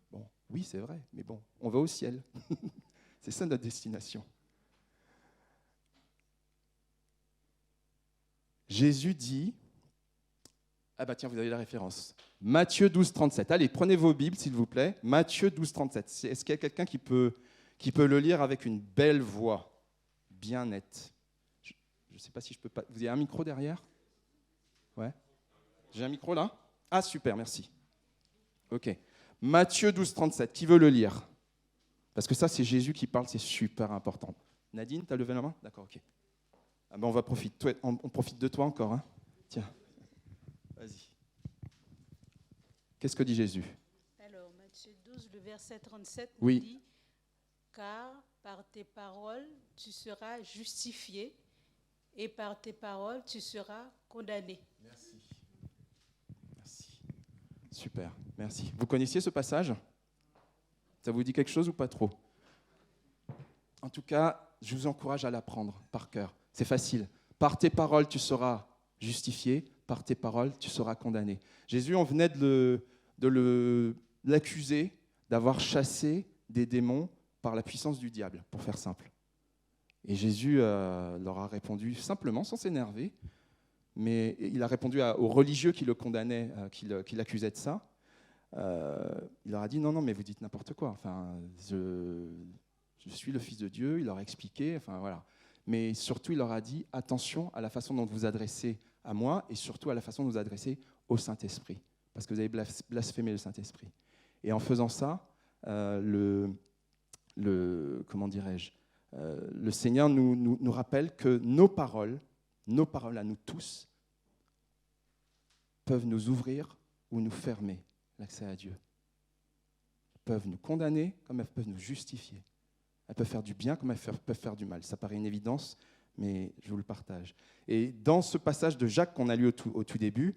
Bon, oui, c'est vrai, mais bon, on va au ciel. C'est ça notre destination. Jésus dit, ah bah tiens, vous avez la référence, Matthieu 12, 37. Allez, prenez vos Bibles, s'il vous plaît. Matthieu 12, 37. Est-ce qu'il y a quelqu'un qui peut le lire avec une belle voix, bien nette ? Je ne sais pas si je peux pas... Vous avez un micro derrière ? Ouais. J'ai un micro là ? Ah, super, merci. Ok. Matthieu 12, 37. Qui veut le lire ? Parce que ça, c'est Jésus qui parle, c'est super important. Nadine, tu as levé la main ? D'accord, ok. Ah ben on profite de toi encore. Hein. Tiens, vas-y. Qu'est-ce que dit Jésus ? Alors, Matthieu 12, le verset 37 oui. nous dit « Car par tes paroles, tu seras justifié, et par tes paroles, tu seras condamné. » Merci. Super, merci. Vous connaissiez ce passage ? Ça vous dit quelque chose ou pas trop ? En tout cas, je vous encourage à l'apprendre par cœur. C'est facile. Par tes paroles, tu seras justifié. Par tes paroles, tu seras condamné. Jésus, on venait de l'accuser d'avoir chassé des démons par la puissance du diable, pour faire simple. Et Jésus leur a répondu simplement, sans s'énerver, mais il a répondu aux religieux qui le condamnaient, qui l'accusaient de ça. Il leur a dit, non, mais vous dites n'importe quoi. Enfin, je suis le Fils de Dieu, il leur a expliqué, enfin voilà. Mais surtout, il leur a dit, attention à la façon dont vous vous adressez à moi et surtout à la façon dont vous vous adressez au Saint-Esprit, parce que vous avez blasphémé le Saint-Esprit. Et en faisant ça, comment dirais-je, le Seigneur nous rappelle que nos paroles à nous tous, peuvent nous ouvrir ou nous fermer l'accès à Dieu. Elles peuvent nous condamner comme elles peuvent nous justifier. Elles peuvent faire du bien comme elles peuvent faire du mal. Ça paraît une évidence, mais je vous le partage. Et dans ce passage de Jacques qu'on a lu au tout début,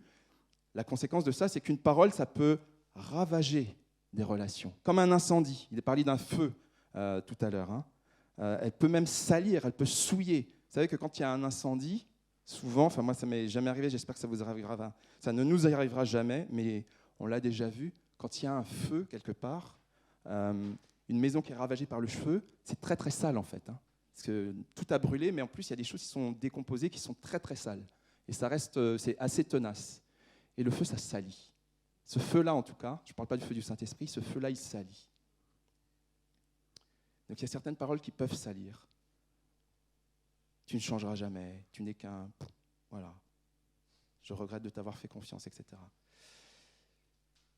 la conséquence de ça, c'est qu'une parole, ça peut ravager des relations, comme un incendie. Il est parlé d'un feu tout à l'heure. Hein. Elle peut même salir, elle peut souiller. Vous savez que quand il y a un incendie, souvent, enfin moi ça m'est jamais arrivé, j'espère que ça vous arrivera, ça ne nous arrivera jamais, mais on l'a déjà vu, quand il y a un feu quelque part, une maison qui est ravagée par le feu, c'est très très sale en fait. Hein. Parce que tout a brûlé, mais en plus il y a des choses qui sont décomposées, qui sont très très sales. Et ça reste, c'est assez tenace. Et le feu, ça salit. Ce feu-là, en tout cas, je ne parle pas du feu du Saint-Esprit, ce feu-là, il salit. Donc il y a certaines paroles qui peuvent salir. Tu ne changeras jamais, tu n'es qu'un... Voilà. Je regrette de t'avoir fait confiance, etc.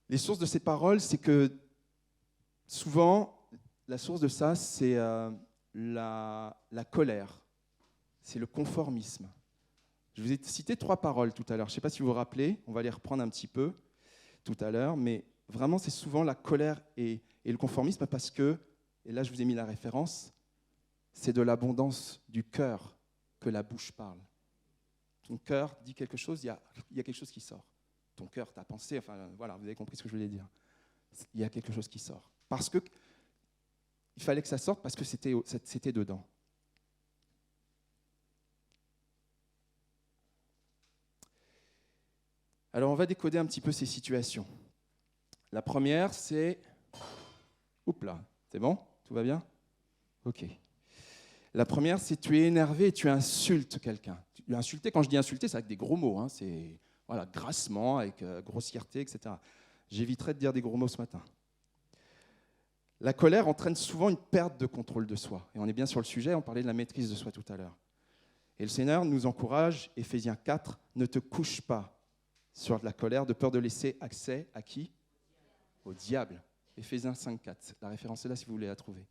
Les sources de ces paroles, c'est que souvent, la source de ça, c'est la colère. C'est le conformisme. Je vous ai cité 3 paroles tout à l'heure. Je ne sais pas si vous vous rappelez, on va les reprendre un petit peu tout à l'heure, mais vraiment, c'est souvent la colère et le conformisme parce que, et là je vous ai mis la référence, c'est de l'abondance du cœur que la bouche parle. Ton cœur dit quelque chose, il y a quelque chose qui sort. Ton cœur, ta pensée, enfin voilà, vous avez compris ce que je voulais dire. Il y a quelque chose qui sort. Parce que il fallait que ça sorte parce que c'était dedans. Alors, on va décoder un petit peu ces situations. La première, c'est... Oups là, c'est bon? Tout va bien? Ok. La première, c'est tu es énervé et tu insultes quelqu'un. Insulter, quand je dis insulter, c'est avec des gros mots. Hein. C'est voilà, grassement, avec grossièreté, etc. J'éviterai de dire des gros mots ce matin. La colère entraîne souvent une perte de contrôle de soi. Et on est bien sur le sujet, on parlait de la maîtrise de soi tout à l'heure. Et le Seigneur nous encourage, Éphésiens 4, ne te couche pas sur de la colère, de peur de laisser accès à qui? Au diable. Éphésiens 5,4. La référence est là si vous voulez la trouver.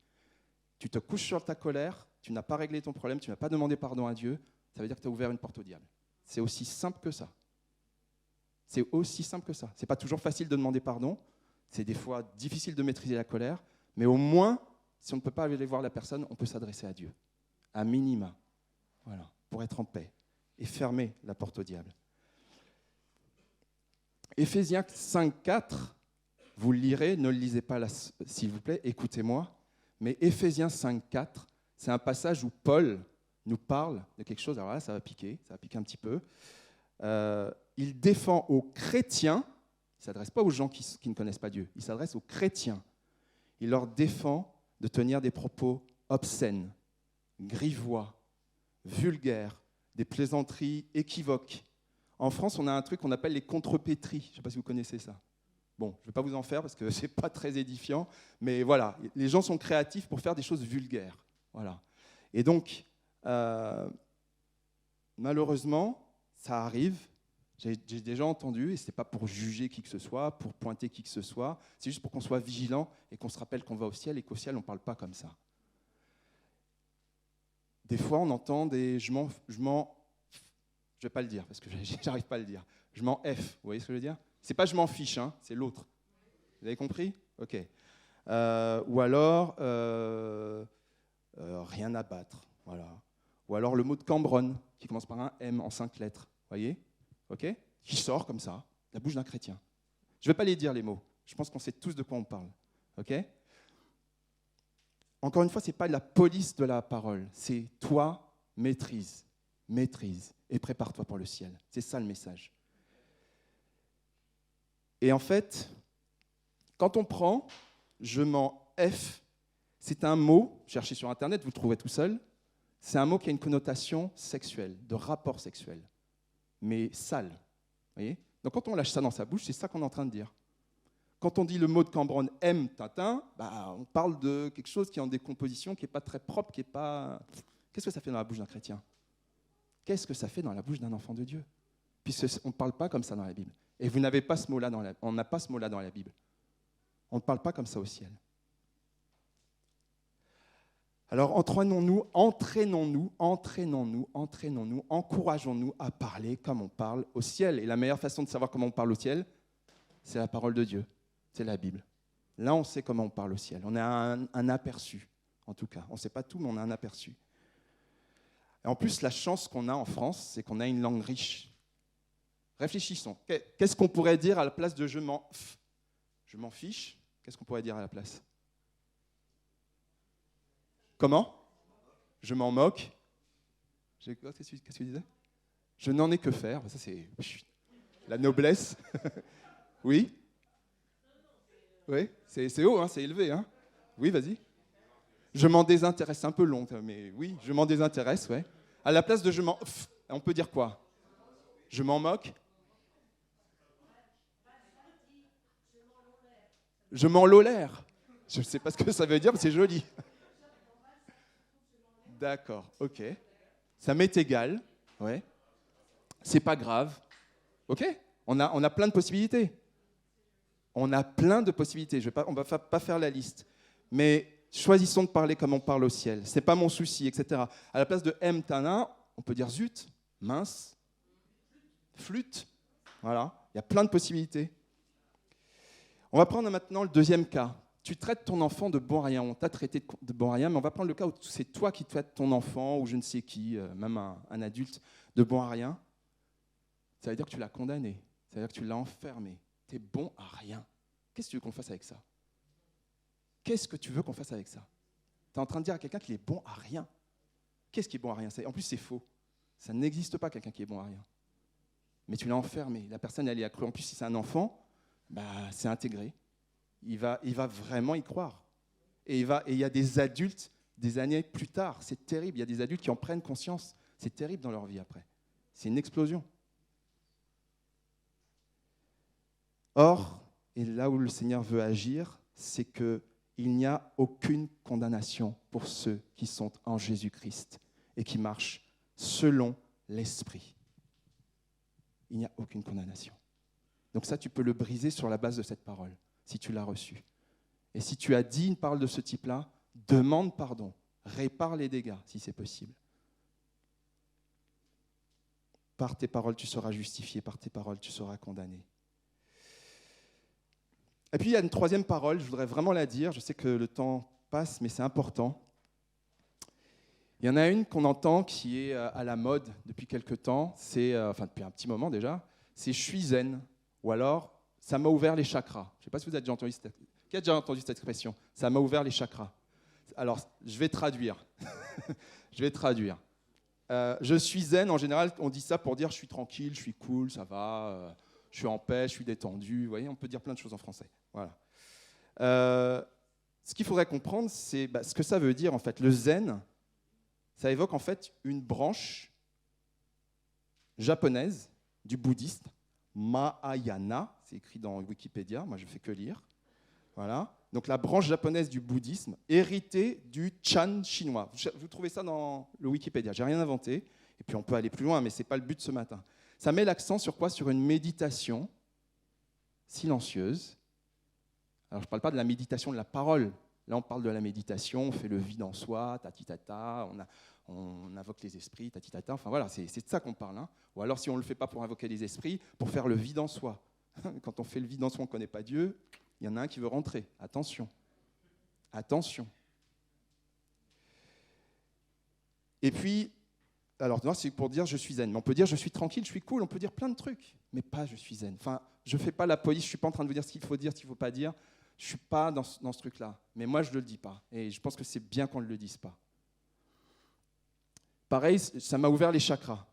Tu te couches sur ta colère, tu n'as pas réglé ton problème, tu n'as pas demandé pardon à Dieu, ça veut dire que tu as ouvert une porte au diable. C'est aussi simple que ça. C'est aussi simple que ça. Ce n'est pas toujours facile de demander pardon, c'est des fois difficile de maîtriser la colère, mais au moins, si on ne peut pas aller voir la personne, on peut s'adresser à Dieu. À minima. Voilà, pour être en paix et fermer la porte au diable. Éphésiens 5,4, vous le lirez, ne le lisez pas là, s'il vous plaît, écoutez-moi. Mais Éphésiens 5,4, c'est un passage où Paul nous parle de quelque chose. Alors là, ça va piquer un petit peu. Il défend aux chrétiens, il ne s'adresse pas aux gens qui ne connaissent pas Dieu, il s'adresse aux chrétiens. Il leur défend de tenir des propos obscènes, grivois, vulgaires, des plaisanteries équivoques. En France, on a un truc qu'on appelle les contrepétries. Je ne sais pas si vous connaissez ça. Bon, je ne vais pas vous en faire parce que ce n'est pas très édifiant, mais voilà, les gens sont créatifs pour faire des choses vulgaires. Voilà. Et donc, malheureusement, ça arrive. J'ai déjà entendu, et ce n'est pas pour juger qui que ce soit, pour pointer qui que ce soit, c'est juste pour qu'on soit vigilant et qu'on se rappelle qu'on va au ciel et qu'au ciel, on ne parle pas comme ça. Des fois, on entend des « je ne vais pas le dire, parce que j'arrive pas à le dire. Je m'en F, vous voyez ce que je veux dire? C'est pas « je m'en fiche hein, », c'est l'autre. Vous avez compris? Ok. Ou alors, rien à battre. Voilà. Ou alors le mot de Cambronne, qui commence par un M en 5 lettres. Vous voyez? Ok? Qui sort comme ça, de la bouche d'un chrétien. Je ne vais pas les dire, les mots. Je pense qu'on sait tous de quoi on parle. Ok? Encore une fois, ce n'est pas la police de la parole. C'est toi, maîtrise, et prépare-toi pour le ciel. C'est ça le message. Et en fait, quand on prend « je m'en F », c'est un mot, cherchez sur Internet, vous le trouvez tout seul, c'est un mot qui a une connotation sexuelle, de rapport sexuel, mais sale. Voyez? Donc quand on lâche ça dans sa bouche, c'est ça qu'on est en train de dire. Quand on dit le mot de Cambronne « aime Tintin », on parle de quelque chose qui est en décomposition, qui n'est pas très propre, qui n'est pas... Qu'est-ce que ça fait dans la bouche d'un chrétien? Qu'est-ce que ça fait dans la bouche d'un enfant de Dieu? Puisqu'on ne parle pas comme ça dans la Bible. Et vous n'avez pas ce mot-là on n'a pas ce mot-là dans la Bible. On ne parle pas comme ça au ciel. Alors entraînons-nous, encourageons-nous à parler comme on parle au ciel. Et la meilleure façon de savoir comment on parle au ciel, c'est la parole de Dieu, c'est la Bible. Là, on sait comment on parle au ciel. On a un aperçu, en tout cas. On ne sait pas tout, mais on a un aperçu. Et en plus, la chance qu'on a en France, c'est qu'on a une langue riche. Réfléchissons. Qu'est-ce qu'on pourrait dire à la place de je m'en fiche? Qu'est-ce qu'on pourrait dire à la place? Comment? Je m'en moque. Qu'est-ce que tu disais? Je n'en ai que faire. Ça, c'est la noblesse. Oui? Oui, c'est haut, hein, c'est élevé. Hein. Oui, vas-y. Je m'en désintéresse. C'est un peu long, mais oui, je m'en désintéresse, ouais. À la place de je m'en... on peut dire quoi? Je m'en moque. Je m'en lolaire. Je ne sais pas ce que ça veut dire, mais c'est joli. D'accord, ok. Ça m'est égal, ouais. C'est pas grave. Ok? On a plein de possibilités. On a plein de possibilités. On ne va pas faire la liste. Mais choisissons de parler comme on parle au ciel. Ce n'est pas mon souci, etc. À la place de M, tana, on peut dire zut, mince, flûte. Voilà. Il y a plein de possibilités. On va prendre maintenant le deuxième cas. Tu traites ton enfant de bon à rien. On t'a traité de bon à rien, mais on va prendre le cas où c'est toi qui traites ton enfant, ou je ne sais qui, même un adulte, de bon à rien. Ça veut dire que tu l'as condamné. Ça veut dire que tu l'as enfermé. Tu es bon à rien. Qu'est-ce que tu veux qu'on fasse avec ça? Qu'est-ce que tu veux qu'on fasse avec ça? Tu es en train de dire à quelqu'un qu'il est bon à rien. Qu'est-ce qui est bon à rien? En plus, c'est faux. Ça n'existe pas, quelqu'un qui est bon à rien. Mais tu l'as enfermé. La personne, elle y a cru. En plus, si c'est un enfant, c'est intégré. Il va vraiment y croire. Et il y a des adultes, des années plus tard, c'est terrible. Il y a des adultes qui en prennent conscience. C'est terrible dans leur vie après. C'est une explosion. Or, et là où le Seigneur veut agir, c'est qu'il n'y a aucune condamnation pour ceux qui sont en Jésus-Christ et qui marchent selon l'Esprit. Il n'y a aucune condamnation. Donc ça, tu peux le briser sur la base de cette parole, si tu l'as reçue. Et si tu as dit une parole de ce type-là, demande pardon, répare les dégâts, si c'est possible. Par tes paroles, tu seras justifié, par tes paroles, tu seras condamné. Et puis, il y a une troisième parole, je voudrais vraiment la dire. Je sais que le temps passe, mais c'est important. Il y en a une qu'on entend qui est à la mode depuis quelque temps, depuis un petit moment déjà, c'est « je suis zen » ou alors « ça m'a ouvert les chakras ». Je ne sais pas si vous avez déjà entendu qui a déjà entendu cette expression ? « Ça m'a ouvert les chakras ». Alors, je vais traduire. Je suis zen, en général, on dit ça pour dire « je suis tranquille, je suis cool, ça va ». Je suis en paix, je suis détendu. Vous voyez, on peut dire plein de choses en français. Voilà. Ce qu'il faudrait comprendre, c'est ce que ça veut dire en fait. Le zen, ça évoque en fait une branche japonaise du bouddhisme, Mahayana, c'est écrit dans Wikipédia, moi je ne fais que lire. Voilà. Donc la branche japonaise du bouddhisme, héritée du Chan chinois. Vous trouvez ça dans le Wikipédia, j'ai rien inventé. Et puis on peut aller plus loin, mais ce n'est pas le but ce matin. Ça met l'accent sur quoi? Sur une méditation silencieuse. Alors, je ne parle pas de la méditation de la parole. Là, on parle de la méditation, on fait le vide en soi, tati-tata, on invoque les esprits, tati-tata. Enfin, voilà, c'est de ça qu'on parle. Hein. Ou alors, si on ne le fait pas pour invoquer les esprits, pour faire le vide en soi. Quand on fait le vide en soi, on ne connaît pas Dieu, il y en a un qui veut rentrer. Attention. Attention. Et puis, alors, c'est pour dire je suis zen. Mais on peut dire je suis tranquille, je suis cool, on peut dire plein de trucs, mais pas je suis zen. Enfin, je ne fais pas la police, je ne suis pas en train de vous dire ce qu'il faut dire, ce qu'il ne faut pas dire. Je ne suis pas dans ce truc-là. Mais moi, je ne le dis pas. Et je pense que c'est bien qu'on ne le dise pas. Pareil, ça m'a ouvert les chakras.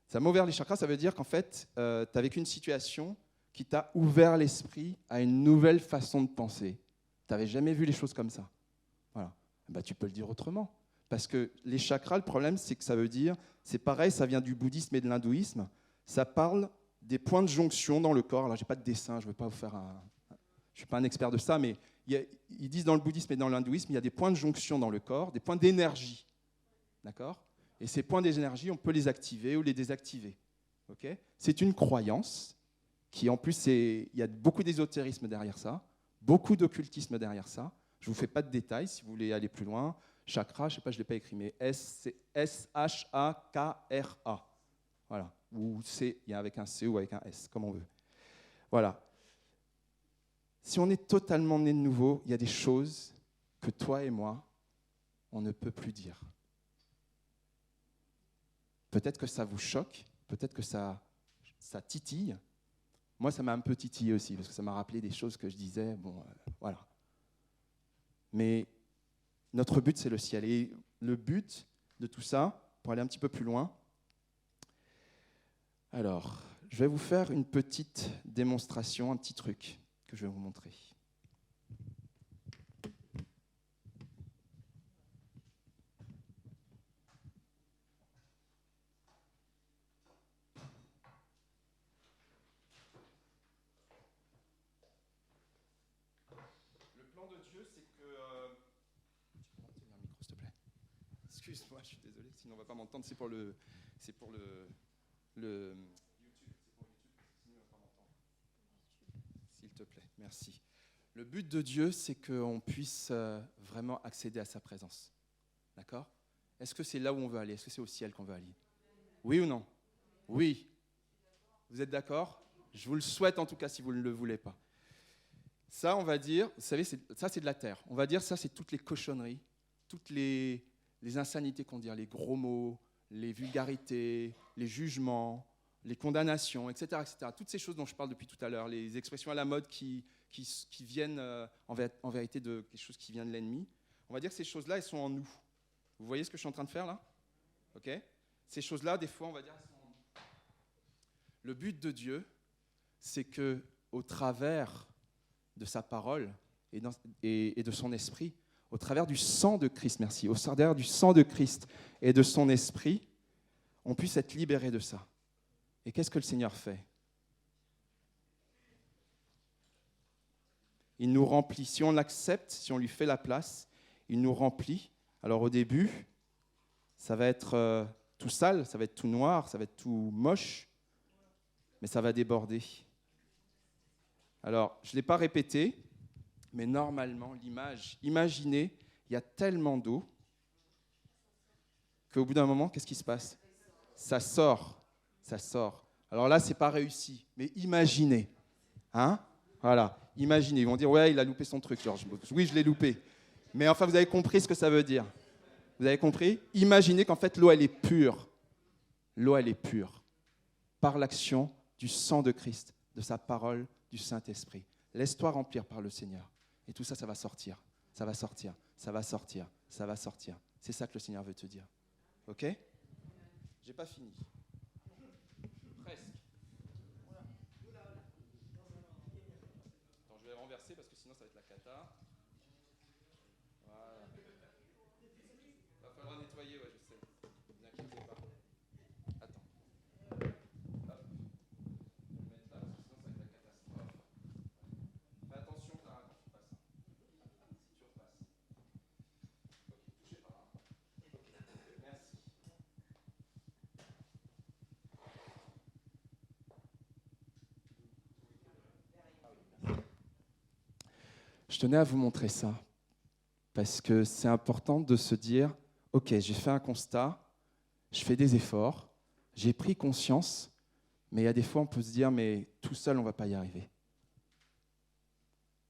Ça m'a ouvert les chakras, ça veut dire qu'en fait, tu as vécu une situation qui t'a ouvert l'esprit à une nouvelle façon de penser. Tu n'avais jamais vu les choses comme ça. Voilà. Tu peux le dire autrement. Parce que les chakras, le problème, c'est que ça veut dire, c'est pareil, ça vient du bouddhisme et de l'hindouisme, ça parle des points de jonction dans le corps. Alors, je n'ai pas de dessin, je ne veux pas vous faire je ne suis pas un expert de ça, mais ils disent dans le bouddhisme et dans l'hindouisme, il y a des points de jonction dans le corps, des points d'énergie. D'accord ? Et ces points d'énergie, on peut les activer ou les désactiver. Okay ? C'est une croyance qui, en plus, il y a beaucoup d'ésotérisme derrière ça, beaucoup d'occultisme derrière ça. Je ne vous fais pas de détails si vous voulez aller plus loin. Chakra, je ne sais pas, je ne l'ai pas écrit, mais c'est S-H-A-K-R-A. Voilà. Ou C, il y a avec un C ou avec un S, comme on veut. Voilà. Si on est totalement né de nouveau, il y a des choses que toi et moi, on ne peut plus dire. Peut-être que ça vous choque, peut-être que ça titille. Moi, ça m'a un peu titillé aussi, parce que ça m'a rappelé des choses que je disais. Voilà. Mais notre but, c'est le ciel. Et le but de tout ça, pour aller un petit peu plus loin, alors, je vais vous faire une petite démonstration, un petit truc que je vais vous montrer. Le plan de Dieu, c'est que... Tu peux monter le micro, s'il te plaît. Excuse-moi, je suis désolé, sinon on ne va pas m'entendre. C'est pour le YouTube. C'est pour YouTube, sinon on va pas m'entendre. S'il te plaît, merci. Le but de Dieu, c'est qu'on puisse vraiment accéder à sa présence. D'accord ? Est-ce que c'est là où on veut aller ? Est-ce que c'est au ciel qu'on veut aller ? Oui ou non ? Oui. Vous êtes d'accord ? Je vous le souhaite en tout cas si vous ne le voulez pas. Ça, on va dire, vous savez, ça c'est de la terre. On va dire ça, c'est toutes les cochonneries, toutes les insanités qu'on dit, les gros mots, les vulgarités, les jugements, les condamnations, etc., etc. Toutes ces choses dont je parle depuis tout à l'heure, les expressions à la mode qui viennent en vérité de quelque chose qui vient de l'ennemi. On va dire que ces choses-là, elles sont en nous. Vous voyez ce que je suis en train de faire là ? Ok ? Ces choses-là, des fois, on va dire, elles sont en nous. Le but de Dieu, c'est que, au travers de sa parole et de son esprit, au travers du sang de Christ, merci, au travers du sang de Christ et de son esprit, on puisse être libéré de ça. Et qu'est-ce que le Seigneur fait ? Il nous remplit. Si on l'accepte, si on lui fait la place, il nous remplit. Alors au début, ça va être tout sale, ça va être tout noir, ça va être tout moche, mais ça va déborder. Alors, je ne l'ai pas répété, mais normalement, imaginez, il y a tellement d'eau qu'au bout d'un moment, qu'est-ce qui se passe ? Ça sort. Alors là, ce n'est pas réussi, mais imaginez. Hein ? Voilà, imaginez. Ils vont dire, ouais, il a loupé son truc, Georges. Oui, je l'ai loupé. Mais enfin, vous avez compris ce que ça veut dire. Vous avez compris ? Imaginez qu'en fait, l'eau, elle est pure. L'eau, elle est pure. Par l'action du sang de Christ, de sa parole, du Saint-Esprit. Laisse-toi remplir par le Seigneur. Et tout ça, ça va sortir. Ça va sortir. Ça va sortir. Ça va sortir. C'est ça que le Seigneur veut te dire. Ok ? J'ai pas fini. Presque. Attends, je vais renverser parce que sinon ça va être la cata. Voilà. Il va falloir nettoyer, ouais, je sais. Ne vous inquiétez pas. Attends. Hop. Je vais le mettre là parce que sinon ça va être la catastrophe. Fais attention, Clara, quand tu passes. Si tu repasses. Ok, touchez pas. Merci. Je tenais à vous montrer ça, parce que c'est important de se dire, ok, j'ai fait un constat, je fais des efforts, j'ai pris conscience, mais il y a des fois on peut se dire, mais tout seul on ne va pas y arriver.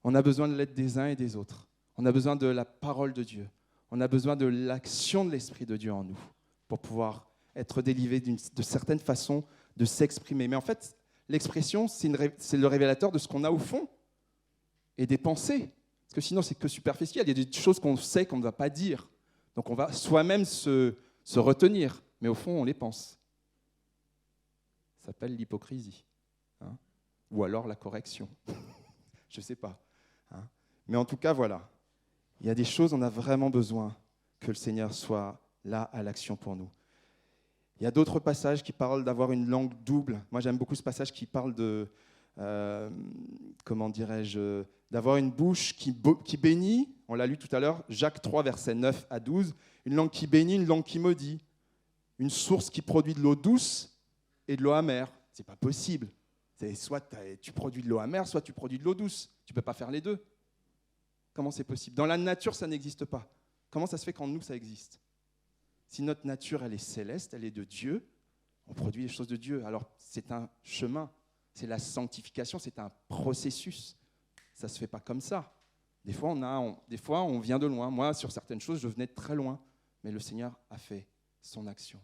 On a besoin de l'aide des uns et des autres, on a besoin de la parole de Dieu, on a besoin de l'action de l'Esprit de Dieu en nous, pour pouvoir être délivré de certaines façons de s'exprimer. Mais en fait, l'expression, c'est le révélateur de ce qu'on a au fond, et des pensées. Parce que sinon, c'est que superficiel. Il y a des choses qu'on sait qu'on ne va pas dire. Donc, on va soi-même se retenir. Mais au fond, on les pense. Ça s'appelle l'hypocrisie. Hein ? Ou alors la correction. Je ne sais pas. Hein ? Mais en tout cas, voilà. Il y a des choses, on a vraiment besoin que le Seigneur soit là à l'action pour nous. Il y a d'autres passages qui parlent d'avoir une langue double. Moi, j'aime beaucoup ce passage qui parle de... comment dirais-je, d'avoir une bouche qui bénit, on l'a lu tout à l'heure, Jacques 3, versets 9 à 12, une langue qui bénit, une langue qui maudit, une source qui produit de l'eau douce et de l'eau amère. C'est pas possible. Soit tu produis de l'eau amère, soit tu produis de l'eau douce. Tu peux pas faire les deux. Comment c'est possible ? Dans la nature, ça n'existe pas. Comment ça se fait qu'en nous, ça existe ? Si notre nature, elle est céleste, elle est de Dieu, on produit les choses de Dieu. Alors, c'est un chemin. C'est la sanctification, c'est un processus. Ça ne se fait pas comme ça. Des fois, on vient de loin. Moi, sur certaines choses, je venais de très loin. Mais le Seigneur a fait son action.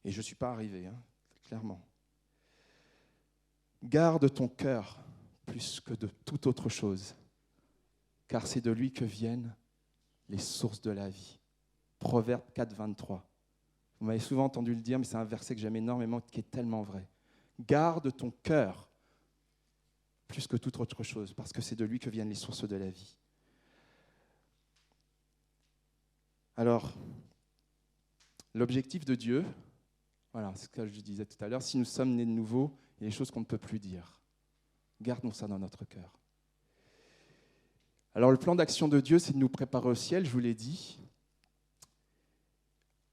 Et je ne suis pas arrivé, hein, clairement. Garde ton cœur plus que de toute autre chose, car c'est de lui que viennent les sources de la vie. Proverbe 4, 23. Vous m'avez souvent entendu le dire, mais c'est un verset que j'aime énormément, qui est tellement vrai. Garde ton cœur plus que toute autre chose, parce que c'est de lui que viennent les sources de la vie. Alors, l'objectif de Dieu, voilà, c'est ce que je disais tout à l'heure, si nous sommes nés de nouveau, il y a des choses qu'on ne peut plus dire. Gardons ça dans notre cœur. Alors, le plan d'action de Dieu, c'est de nous préparer au ciel, je vous l'ai dit.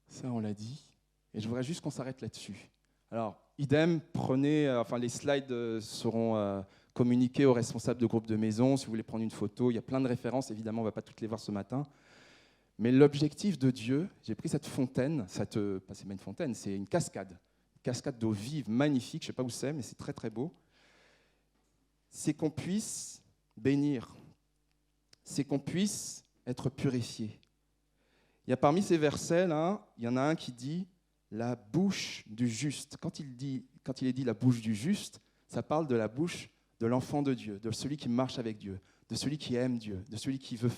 Ça, on l'a dit. Et je voudrais juste qu'on s'arrête là-dessus. Alors, idem, prenez, les slides seront communiqués aux responsables de groupe de maison. Si vous voulez prendre une photo, il y a plein de références. Évidemment, on ne va pas toutes les voir ce matin. Mais l'objectif de Dieu, j'ai pris cette fontaine, c'est pas une fontaine, c'est une cascade d'eau vive, magnifique, je ne sais pas où c'est, mais c'est très très beau. C'est qu'on puisse bénir, c'est qu'on puisse être purifié. Il y a parmi ces versets là, il y en a un qui dit la bouche du juste. Quand il est dit la bouche du juste, ça parle de la bouche de l'enfant de Dieu, de celui qui marche avec Dieu, de celui qui aime Dieu, de celui qui veut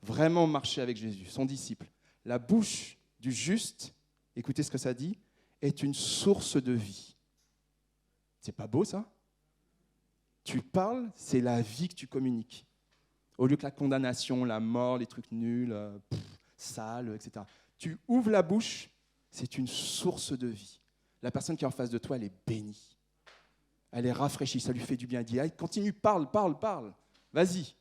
vraiment marcher avec Jésus, son disciple. La bouche du juste, écoutez ce que ça dit, est une source de vie. C'est pas beau ça? Tu parles, c'est la vie que tu communiques. Au lieu que la condamnation, la mort, les trucs nuls, sales, etc. Tu ouvres la bouche, c'est une source de vie. La personne qui est en face de toi, elle est bénie. Elle est rafraîchie, ça lui fait du bien. Elle dit, allez, continue, parle. Vas-y.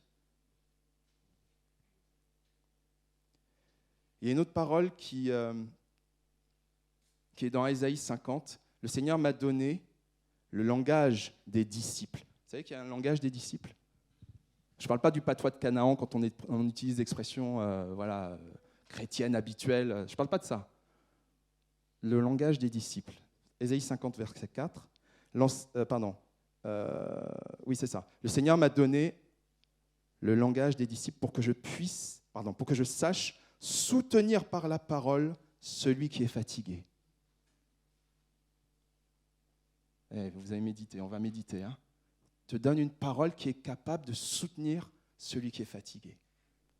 Il y a une autre parole qui est dans Ésaïe 50. Le Seigneur m'a donné le langage des disciples. Vous savez qu'il y a un langage des disciples? Je ne parle pas du patois de Canaan quand on utilise l'expression chrétienne habituelle. Je ne parle pas de ça. Le langage des disciples. Ésaïe 50, verset 4. Oui, c'est ça. Le Seigneur m'a donné le langage des disciples pour que je sache soutenir par la parole celui qui est fatigué. Vous avez médité, on va méditer. Te donne une parole qui est capable de soutenir celui qui est fatigué.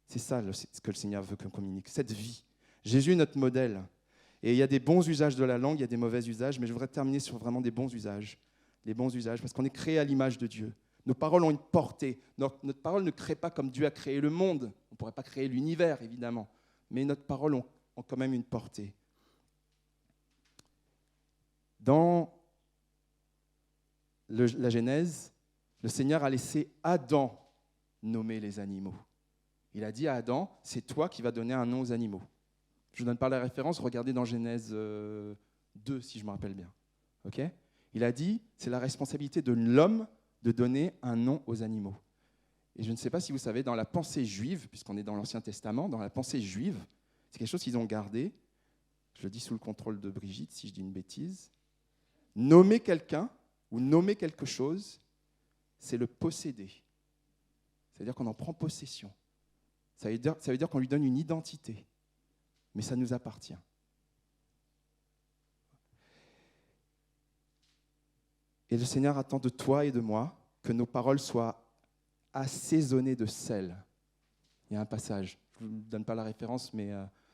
C'est ça ce que le Seigneur veut qu'on communique, cette vie. Jésus est notre modèle. Et il y a des bons usages de la langue, il y a des mauvais usages, mais je voudrais terminer sur vraiment des bons usages. Les bons usages, parce qu'on est créé à l'image de Dieu. Nos paroles ont une portée. Notre parole ne crée pas comme Dieu a créé le monde. On ne pourrait pas créer l'univers, évidemment. Mais notre parole ont quand même une portée. Dans la Genèse, le Seigneur a laissé Adam nommer les animaux. Il a dit à Adam, c'est toi qui vas donner un nom aux animaux. Je ne vous donne pas la référence, regardez dans Genèse 2, si je me rappelle bien. Okay? Il a dit, c'est la responsabilité de l'homme de donner un nom aux animaux. Et je ne sais pas si vous savez, dans la pensée juive, puisqu'on est dans l'Ancien Testament, dans la pensée juive, c'est quelque chose qu'ils ont gardé, je le dis sous le contrôle de Brigitte, si je dis une bêtise, nommer quelqu'un ou nommer quelque chose, c'est le posséder. C'est-à-dire qu'on en prend possession. Ça veut dire qu'on lui donne une identité. Mais ça nous appartient. Et le Seigneur attend de toi et de moi que nos paroles soient assaisonnées de sel. Il y a un passage, je ne vous donne pas la référence, mais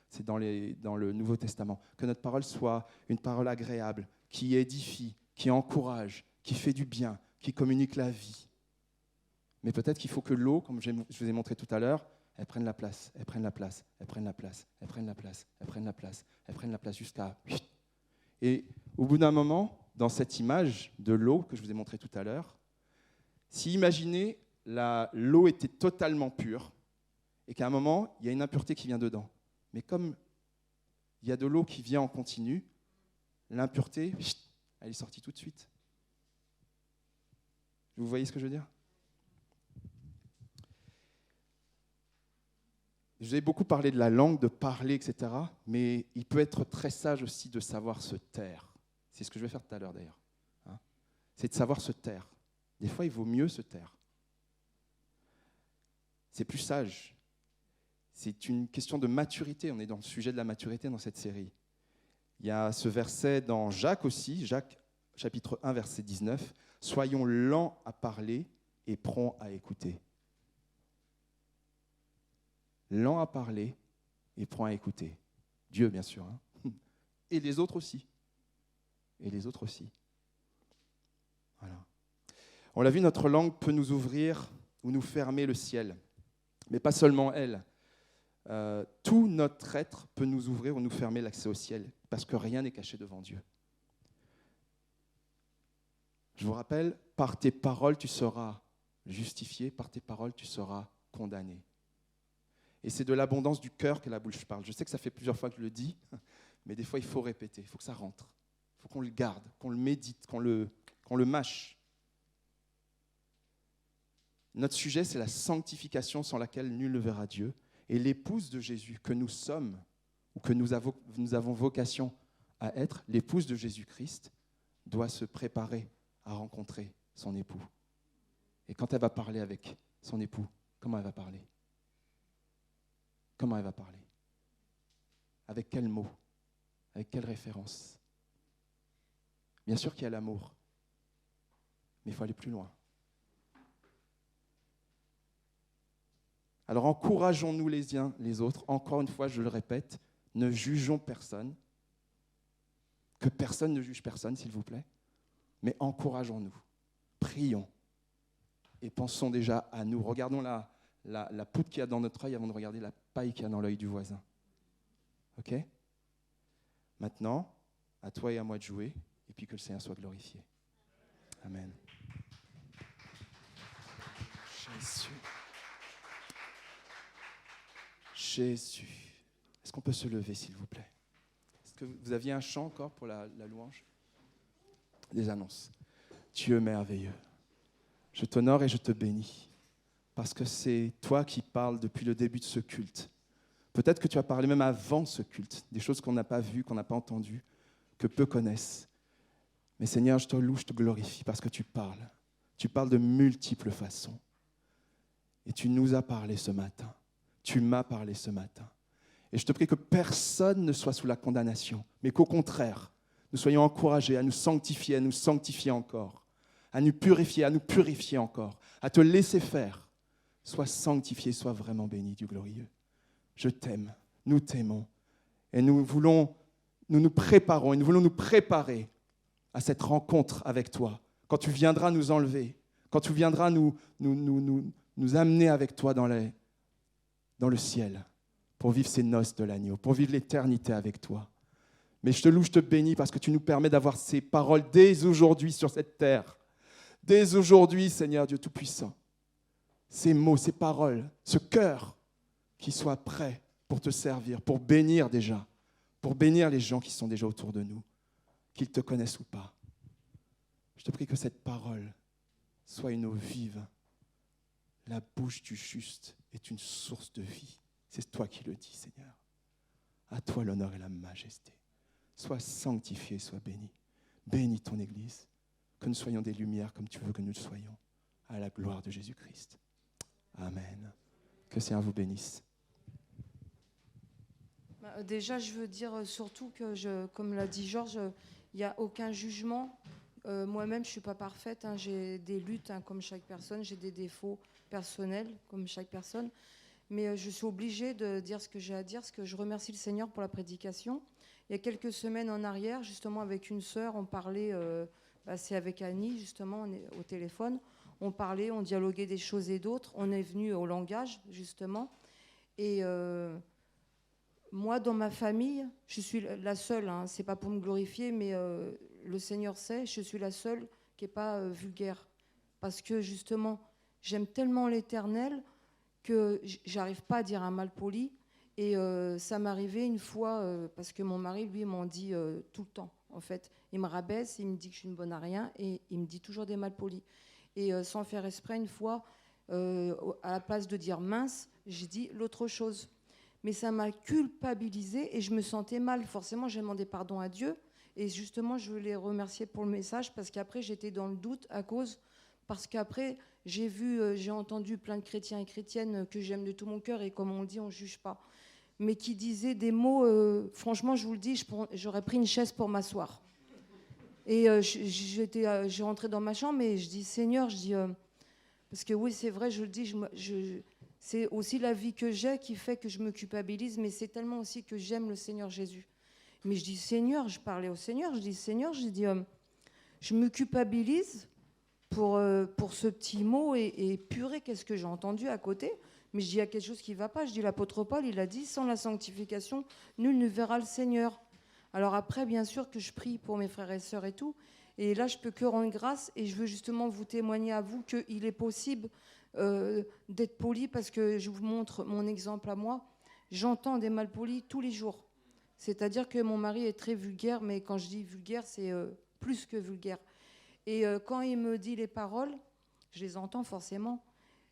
c'est dans le Nouveau Testament. Que notre parole soit une parole agréable, qui édifie, qui encourage, qui fait du bien, qui communique la vie. Mais peut-être qu'il faut que l'eau, comme je vous ai montré tout à l'heure, elle prenne la place, elle prenne la place, elle prenne la place, elle prenne la place, elle prenne la place, elle prenne la place jusqu'à... Et au bout d'un moment, dans cette image de l'eau que je vous ai montré tout à l'heure, si imaginez l'eau était totalement pure et qu'à un moment, il y a une impureté qui vient dedans. Mais comme il y a de l'eau qui vient en continu, l'impureté, elle est sortie tout de suite. Vous voyez ce que je veux dire? Je vous ai beaucoup parlé de la langue, de parler, etc. Mais il peut être très sage aussi de savoir se taire. C'est ce que je vais faire tout à l'heure d'ailleurs. C'est de savoir se taire. Des fois, il vaut mieux se taire. C'est plus sage. C'est une question de maturité. On est dans le sujet de la maturité dans cette série. Il y a ce verset dans Jacques aussi, Jacques chapitre 1, verset 19. « Soyons lents à parler et prompts à écouter. » Lents à parler et prompts à écouter. Dieu, bien sûr. Hein. Et les autres aussi. Et les autres aussi. Voilà. On l'a vu, notre langue peut nous ouvrir ou nous fermer le ciel. Mais pas seulement elle. Tout notre être peut nous ouvrir ou nous fermer l'accès au ciel, parce que rien n'est caché devant Dieu. Je vous rappelle, par tes paroles, tu seras justifié, par tes paroles, tu seras condamné. Et c'est de l'abondance du cœur que la bouche parle. Je sais que ça fait plusieurs fois que je le dis, mais des fois, il faut répéter, il faut que ça rentre. Il faut qu'on le garde, qu'on le médite, qu'on le mâche. Notre sujet, c'est la sanctification sans laquelle nul ne verra Dieu. Et l'épouse de Jésus que nous sommes, ou que nous avons vocation à être, l'épouse de Jésus-Christ, doit se préparer à rencontrer son époux. Et quand elle va parler avec son époux, comment elle va parler? Comment elle va parler? Avec quels mots? Avec quelle référence? Bien sûr qu'il y a l'amour, mais il faut aller plus loin. Alors encourageons-nous les uns les autres. Encore une fois, je le répète, ne jugeons personne. Que personne ne juge personne, s'il vous plaît. Mais encourageons-nous, prions et pensons déjà à nous. Regardons la poudre qu'il y a dans notre œil avant de regarder la paille qu'il y a dans l'œil du voisin. OK? Maintenant, à toi et à moi de jouer, et puis que le Seigneur soit glorifié. Amen. Jésus. Jésus. Est-ce qu'on peut se lever, s'il vous plaît? Est-ce que vous aviez un chant encore pour la louange? Des annonces. Dieu merveilleux, je t'honore et je te bénis, parce que c'est toi qui parles depuis le début de ce culte. Peut-être que tu as parlé même avant ce culte, des choses qu'on n'a pas vues, qu'on n'a pas entendues, que peu connaissent. Mais Seigneur, je te loue, je te glorifie, parce que tu parles. Tu parles de multiples façons. Et tu nous as parlé ce matin. Tu m'as parlé ce matin. Et je te prie que personne ne soit sous la condamnation, mais qu'au contraire, nous soyons encouragés à nous sanctifier encore, à nous purifier encore, à te laisser faire. Sois sanctifié, sois vraiment béni du glorieux. Je t'aime, nous t'aimons, et nous nous préparons, et nous voulons nous préparer à cette rencontre avec toi, quand tu viendras nous enlever, quand tu viendras nous amener avec toi dans le ciel, pour vivre ces noces de l'agneau, pour vivre l'éternité avec toi. Mais je te loue, je te bénis parce que tu nous permets d'avoir ces paroles dès aujourd'hui sur cette terre. Dès aujourd'hui, Seigneur Dieu Tout-Puissant. Ces mots, ces paroles, ce cœur qui soit prêt pour te servir, pour bénir déjà, pour bénir les gens qui sont déjà autour de nous, qu'ils te connaissent ou pas. Je te prie que cette parole soit une eau vive. La bouche du juste est une source de vie. C'est toi qui le dis, Seigneur. À toi l'honneur et la majesté. Sois sanctifié, sois béni. Bénis ton Église, que nous soyons des lumières comme tu veux que nous le soyons, à la gloire de Jésus-Christ. Amen. Que le Seigneur vous bénisse. Déjà, je veux dire surtout que, comme l'a dit Georges, il n'y a aucun jugement. Moi-même, je ne suis pas parfaite. J'ai des luttes comme chaque personne. J'ai des défauts personnels comme chaque personne. Mais je suis obligée de dire ce que j'ai à dire, parce que je remercie le Seigneur pour la prédication. Il y a quelques semaines en arrière, justement, avec une sœur, on parlait, c'est avec Annie, justement, on est au téléphone, on parlait, on dialoguait des choses et d'autres. On est venu au langage, justement. Et moi, dans ma famille, je suis la seule, c'est pas pour me glorifier, mais le Seigneur sait, je suis la seule qui n'est pas vulgaire. Parce que, justement, j'aime tellement l'Éternel que j'arrive pas à dire un mal poli. Et ça m'est arrivé une fois, parce que mon mari, lui, m'en dit tout le temps, en fait. Il me rabaisse, il me dit que je suis une bonne à rien, et il me dit toujours des mal polis. Et sans faire exprès, une fois, à la place de dire mince, j'ai dit l'autre chose. Mais ça m'a culpabilisée et je me sentais mal. Forcément, j'ai demandé pardon à Dieu. Et justement, je voulais remercier pour le message, parce qu'après, j'étais dans le doute parce qu'après, j'ai entendu plein de chrétiens et chrétiennes que j'aime de tout mon cœur, et comme on dit, on ne juge pas. mais qui disait des mots, franchement, je vous le dis, j'aurais pris une chaise pour m'asseoir. Et j'ai rentré dans ma chambre et je dis, Seigneur, parce que oui, c'est vrai, je le dis, c'est aussi la vie que j'ai qui fait que je me culpabilise, mais c'est tellement aussi que j'aime le Seigneur Jésus. Mais je dis, Seigneur, je parlais au Seigneur, je dis, Seigneur, je me culpabilise pour ce petit mot et purée, qu'est-ce que j'ai entendu à côté? Mais je dis, il y a quelque chose qui ne va pas. Je dis, l'apôtre Paul, il a dit, sans la sanctification, nul ne verra le Seigneur. Alors après, bien sûr que je prie pour mes frères et sœurs et tout. Et là, je peux que rendre grâce et je veux justement vous témoigner à vous qu'il est possible d'être poli parce que je vous montre mon exemple à moi. J'entends des malpolis tous les jours. C'est-à-dire que mon mari est très vulgaire, mais quand je dis vulgaire, c'est plus que vulgaire. Et quand il me dit les paroles, je les entends forcément.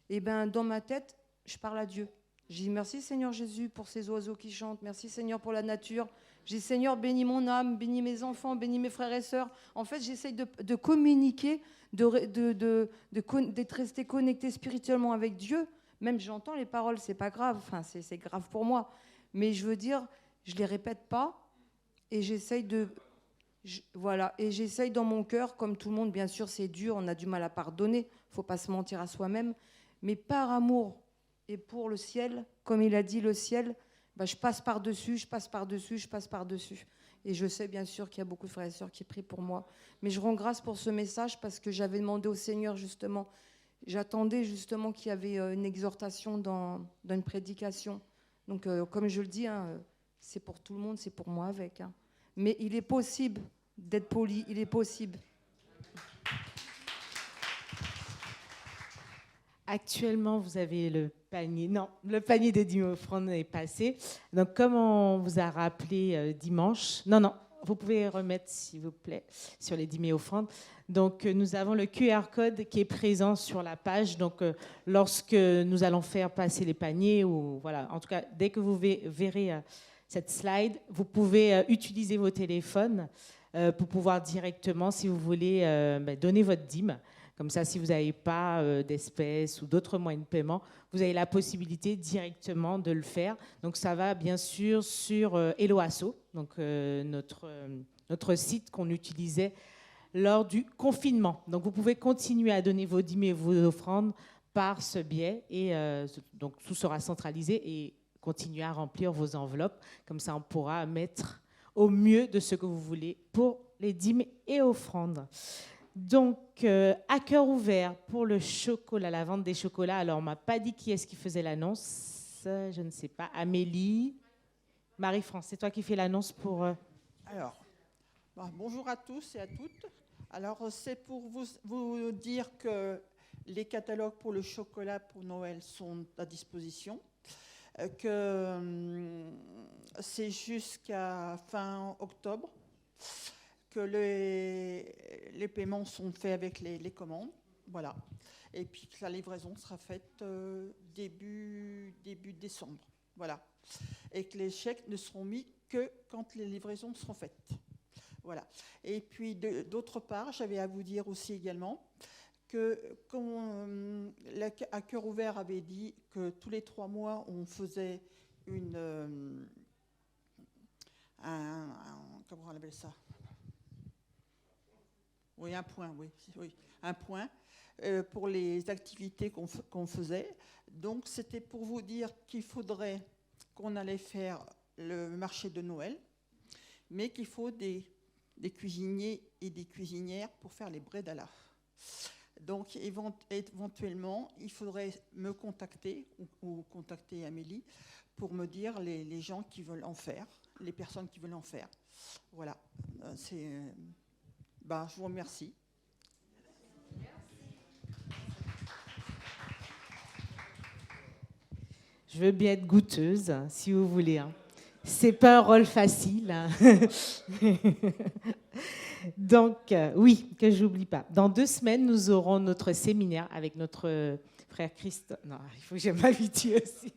Et bien, dans ma tête, je parle à Dieu. Je dis merci Seigneur Jésus pour ces oiseaux qui chantent. Merci Seigneur pour la nature. Je dis Seigneur, bénis mon âme, bénis mes enfants, bénis mes frères et sœurs. En fait, j'essaye de communiquer, d'être resté connecté spirituellement avec Dieu. Même j'entends les paroles, c'est pas grave. Enfin, c'est grave pour moi. Mais je veux dire, je les répète pas et j'essaye voilà, et j'essaye dans mon cœur, comme tout le monde, bien sûr, c'est dur, on a du mal à pardonner, faut pas se mentir à soi-même, mais par amour et pour le ciel, comme il a dit le ciel, bah, je passe par-dessus, je passe par-dessus, je passe par-dessus. Et je sais bien sûr qu'il y a beaucoup de frères et sœurs qui prient pour moi. Mais je rends grâce pour ce message parce que j'avais demandé au Seigneur justement, j'attendais justement qu'il y avait une exhortation dans une prédication. Donc comme je le dis, hein, c'est pour tout le monde, c'est pour moi avec. Hein. Mais il est possible d'être poli, il est possible. Actuellement, vous avez le panier. Non, le panier des dîmes offrandes est passé. Donc, comme on vous a rappelé dimanche, non, vous pouvez remettre, s'il vous plaît, sur les dîmes offrandes. Donc, nous avons le QR code qui est présent sur la page. Donc, lorsque nous allons faire passer les paniers, ou voilà, en tout cas, dès que vous verrez cette slide, vous pouvez utiliser vos téléphones pour pouvoir directement, si vous voulez, donner votre dîme. Comme ça, si vous n'avez pas d'espèces ou d'autres moyens de paiement, vous avez la possibilité directement de le faire. Donc, ça va bien sûr sur Eloasso, donc notre site qu'on utilisait lors du confinement. Donc, vous pouvez continuer à donner vos dîmes et vos offrandes par ce biais. Et donc, tout sera centralisé et continuer à remplir vos enveloppes. Comme ça, on pourra mettre au mieux de ce que vous voulez pour les dîmes et offrandes. Donc, à cœur ouvert pour le chocolat, la vente des chocolats. Alors, on ne m'a pas dit qui est-ce qui faisait l'annonce. Je ne sais pas. Amélie, Marie-France, c'est toi qui fais l'annonce pour... Alors, bonjour à tous et à toutes. Alors, c'est pour vous dire que les catalogues pour le chocolat pour Noël sont à disposition, que c'est jusqu'à fin octobre, que les paiements sont faits avec les commandes, voilà. Et puis que la livraison sera faite début décembre, voilà. Et que les chèques ne seront mis que quand les livraisons seront faites, voilà. Et puis d'autre part, j'avais à vous dire aussi également que à cœur ouvert avait dit que tous les 3 mois on faisait comment on appelle ça? Oui, un point, oui, un point pour les activités qu'on faisait. Donc, c'était pour vous dire qu'il faudrait qu'on allait faire le marché de Noël, mais qu'il faut des cuisiniers et des cuisinières pour faire les bredala. Donc, éventuellement, il faudrait me contacter ou contacter Amélie pour me dire les gens qui veulent en faire, les personnes qui veulent en faire. Voilà, je vous remercie. Je veux bien être goûteuse, si vous voulez. Hein. C'est pas un rôle facile. Hein. Donc, oui, que j'oublie pas. Dans 2 semaines, nous aurons notre séminaire avec notre frère Christophe. Non, il faut que je m'habitue aussi.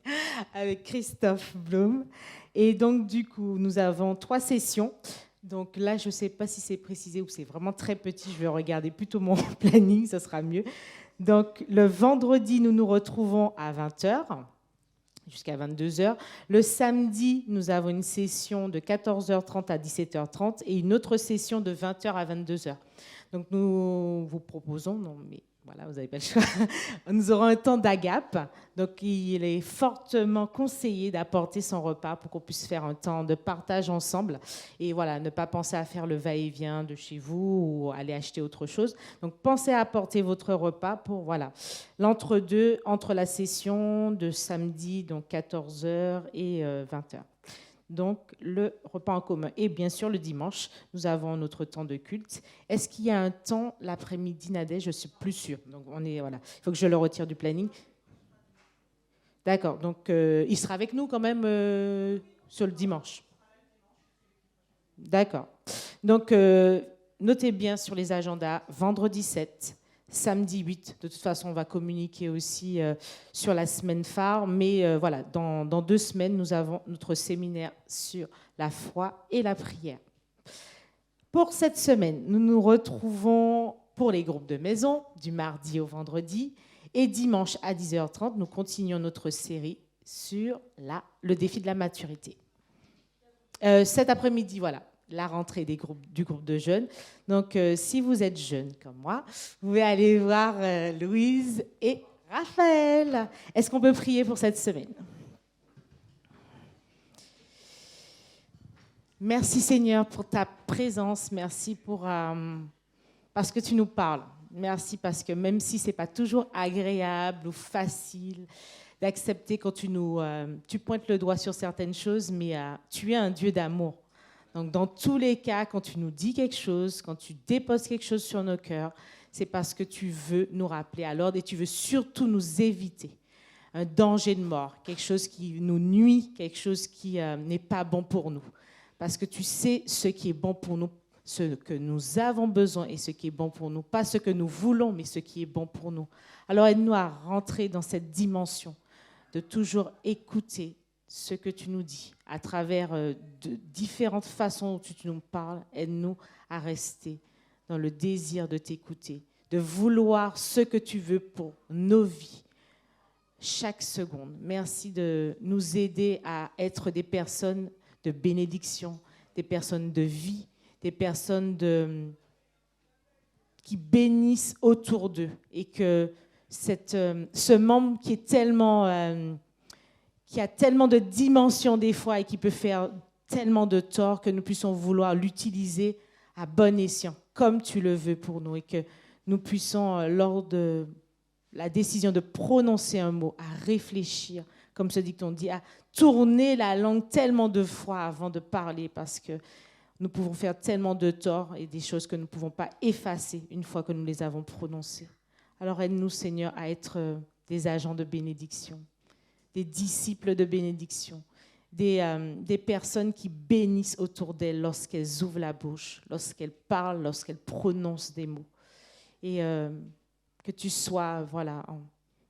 Avec Christophe Blum. Et donc, du coup, nous avons 3 sessions. Donc là, je ne sais pas si c'est précisé ou c'est vraiment très petit. Je vais regarder plutôt mon planning, ça sera mieux. Donc, le vendredi, nous nous retrouvons à 20h. jusqu'à 22h. Le samedi, nous avons une session de 14h30 à 17h30 et une autre session de 20h à 22h. Donc nous vous proposons, non mais voilà, vous n'avez pas le choix, nous aurons un temps d'agape. Donc il est fortement conseillé d'apporter son repas pour qu'on puisse faire un temps de partage ensemble. Et voilà, ne pas penser à faire le va-et-vient de chez vous ou aller acheter autre chose. Donc pensez à apporter votre repas pour voilà, l'entre-deux, entre la session de samedi, donc 14h et 20h. Donc, le repas en commun. Et bien sûr, le dimanche, nous avons notre temps de culte. Est-ce qu'il y a un temps l'après-midi, Nadège? Je ne suis plus sûre. Donc, voilà. Il faut que je le retire du planning. D'accord. Donc, il sera avec nous quand même sur le dimanche. D'accord. Donc, notez bien sur les agendas, vendredi 7, samedi 8, de toute façon, on va communiquer aussi sur la semaine phare. Mais voilà, dans 2 semaines, nous avons notre séminaire sur la foi et la prière. Pour cette semaine, nous nous retrouvons pour les groupes de maison, du mardi au vendredi. Et dimanche à 10h30, nous continuons notre série sur le défi de la maturité. Cet après-midi, voilà, la rentrée du groupe de jeunes. Donc, si vous êtes jeune comme moi, vous pouvez aller voir Louise et Raphaël. Est-ce qu'on peut prier pour cette semaine? Merci Seigneur pour ta présence. Merci parce que tu nous parles. Merci parce que même si ce n'est pas toujours agréable ou facile d'accepter quand tu pointes le doigt sur certaines choses, mais tu es un Dieu d'amour. Donc, dans tous les cas, quand tu nous dis quelque chose, quand tu déposes quelque chose sur nos cœurs, c'est parce que tu veux nous rappeler à l'ordre et tu veux surtout nous éviter un danger de mort, quelque chose qui nous nuit, quelque chose qui n'est pas bon pour nous. Parce que tu sais ce qui est bon pour nous, ce que nous avons besoin et ce qui est bon pour nous. Pas ce que nous voulons, mais ce qui est bon pour nous. Alors, aide-nous à rentrer dans cette dimension de toujours écouter ce que tu nous dis à travers de différentes façons dont tu nous parles. Aide-nous à rester dans le désir de t'écouter, de vouloir ce que tu veux pour nos vies chaque seconde. Merci de nous aider à être des personnes de bénédiction, des personnes de vie, des personnes qui bénissent autour d'eux et que ce membre qui est qui a tellement de dimensions des fois et qui peut faire tellement de tort que nous puissions vouloir l'utiliser à bon escient, comme tu le veux pour nous, et que nous puissions, lors de la décision de prononcer un mot, à réfléchir, comme ce dicton dit, à tourner la langue tellement de fois avant de parler, parce que nous pouvons faire tellement de tort et des choses que nous ne pouvons pas effacer une fois que nous les avons prononcées. Alors aide-nous, Seigneur, à être des agents de bénédiction, des disciples de bénédiction, des personnes qui bénissent autour d'elles lorsqu'elles ouvrent la bouche, lorsqu'elles parlent, lorsqu'elles prononcent des mots. Et que tu sois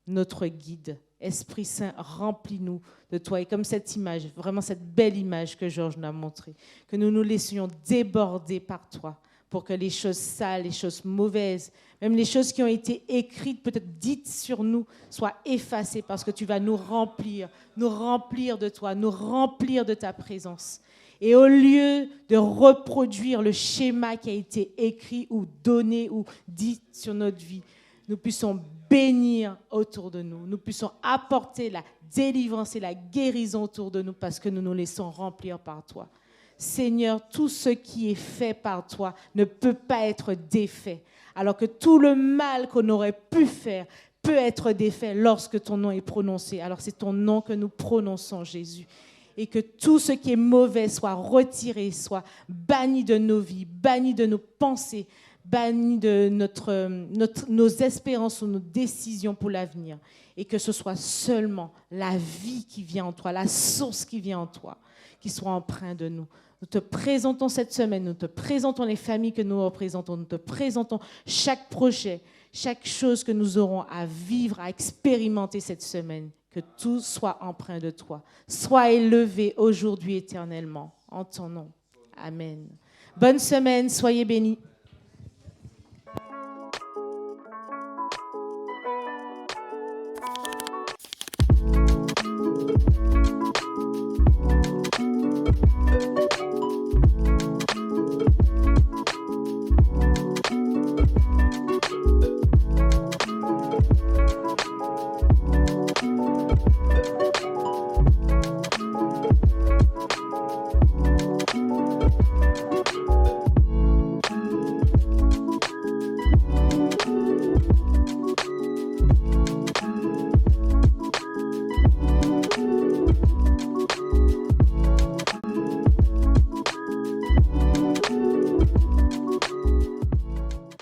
notre guide. Esprit Saint, remplis-nous de toi. Et comme cette image, vraiment cette belle image que Georges nous a montrée, que nous nous laissions déborder par toi pour que les choses sales, les choses mauvaises, même les choses qui ont été écrites, peut-être dites sur nous, soient effacées parce que tu vas nous remplir de toi, nous remplir de ta présence. Et au lieu de reproduire le schéma qui a été écrit ou donné ou dit sur notre vie, nous puissions bénir autour de nous, nous puissions apporter la délivrance et la guérison autour de nous parce que nous nous laissons remplir par toi. Seigneur, tout ce qui est fait par toi ne peut pas être défait, alors que tout le mal qu'on aurait pu faire peut être défait lorsque ton nom est prononcé. Alors c'est ton nom que nous prononçons, Jésus. Et que tout ce qui est mauvais soit retiré, soit banni de nos vies, banni de nos pensées, banni de nos espérances ou nos décisions pour l'avenir. Et que ce soit seulement la vie qui vient en toi, la source qui vient en toi, qui soit empreinte de nous. Nous te présentons cette semaine, nous te présentons les familles que nous représentons, nous te présentons chaque projet, chaque chose que nous aurons à vivre, à expérimenter cette semaine. Que tout soit empreint de toi. Sois élevé aujourd'hui éternellement, en ton nom. Amen. Bonne semaine, soyez bénis.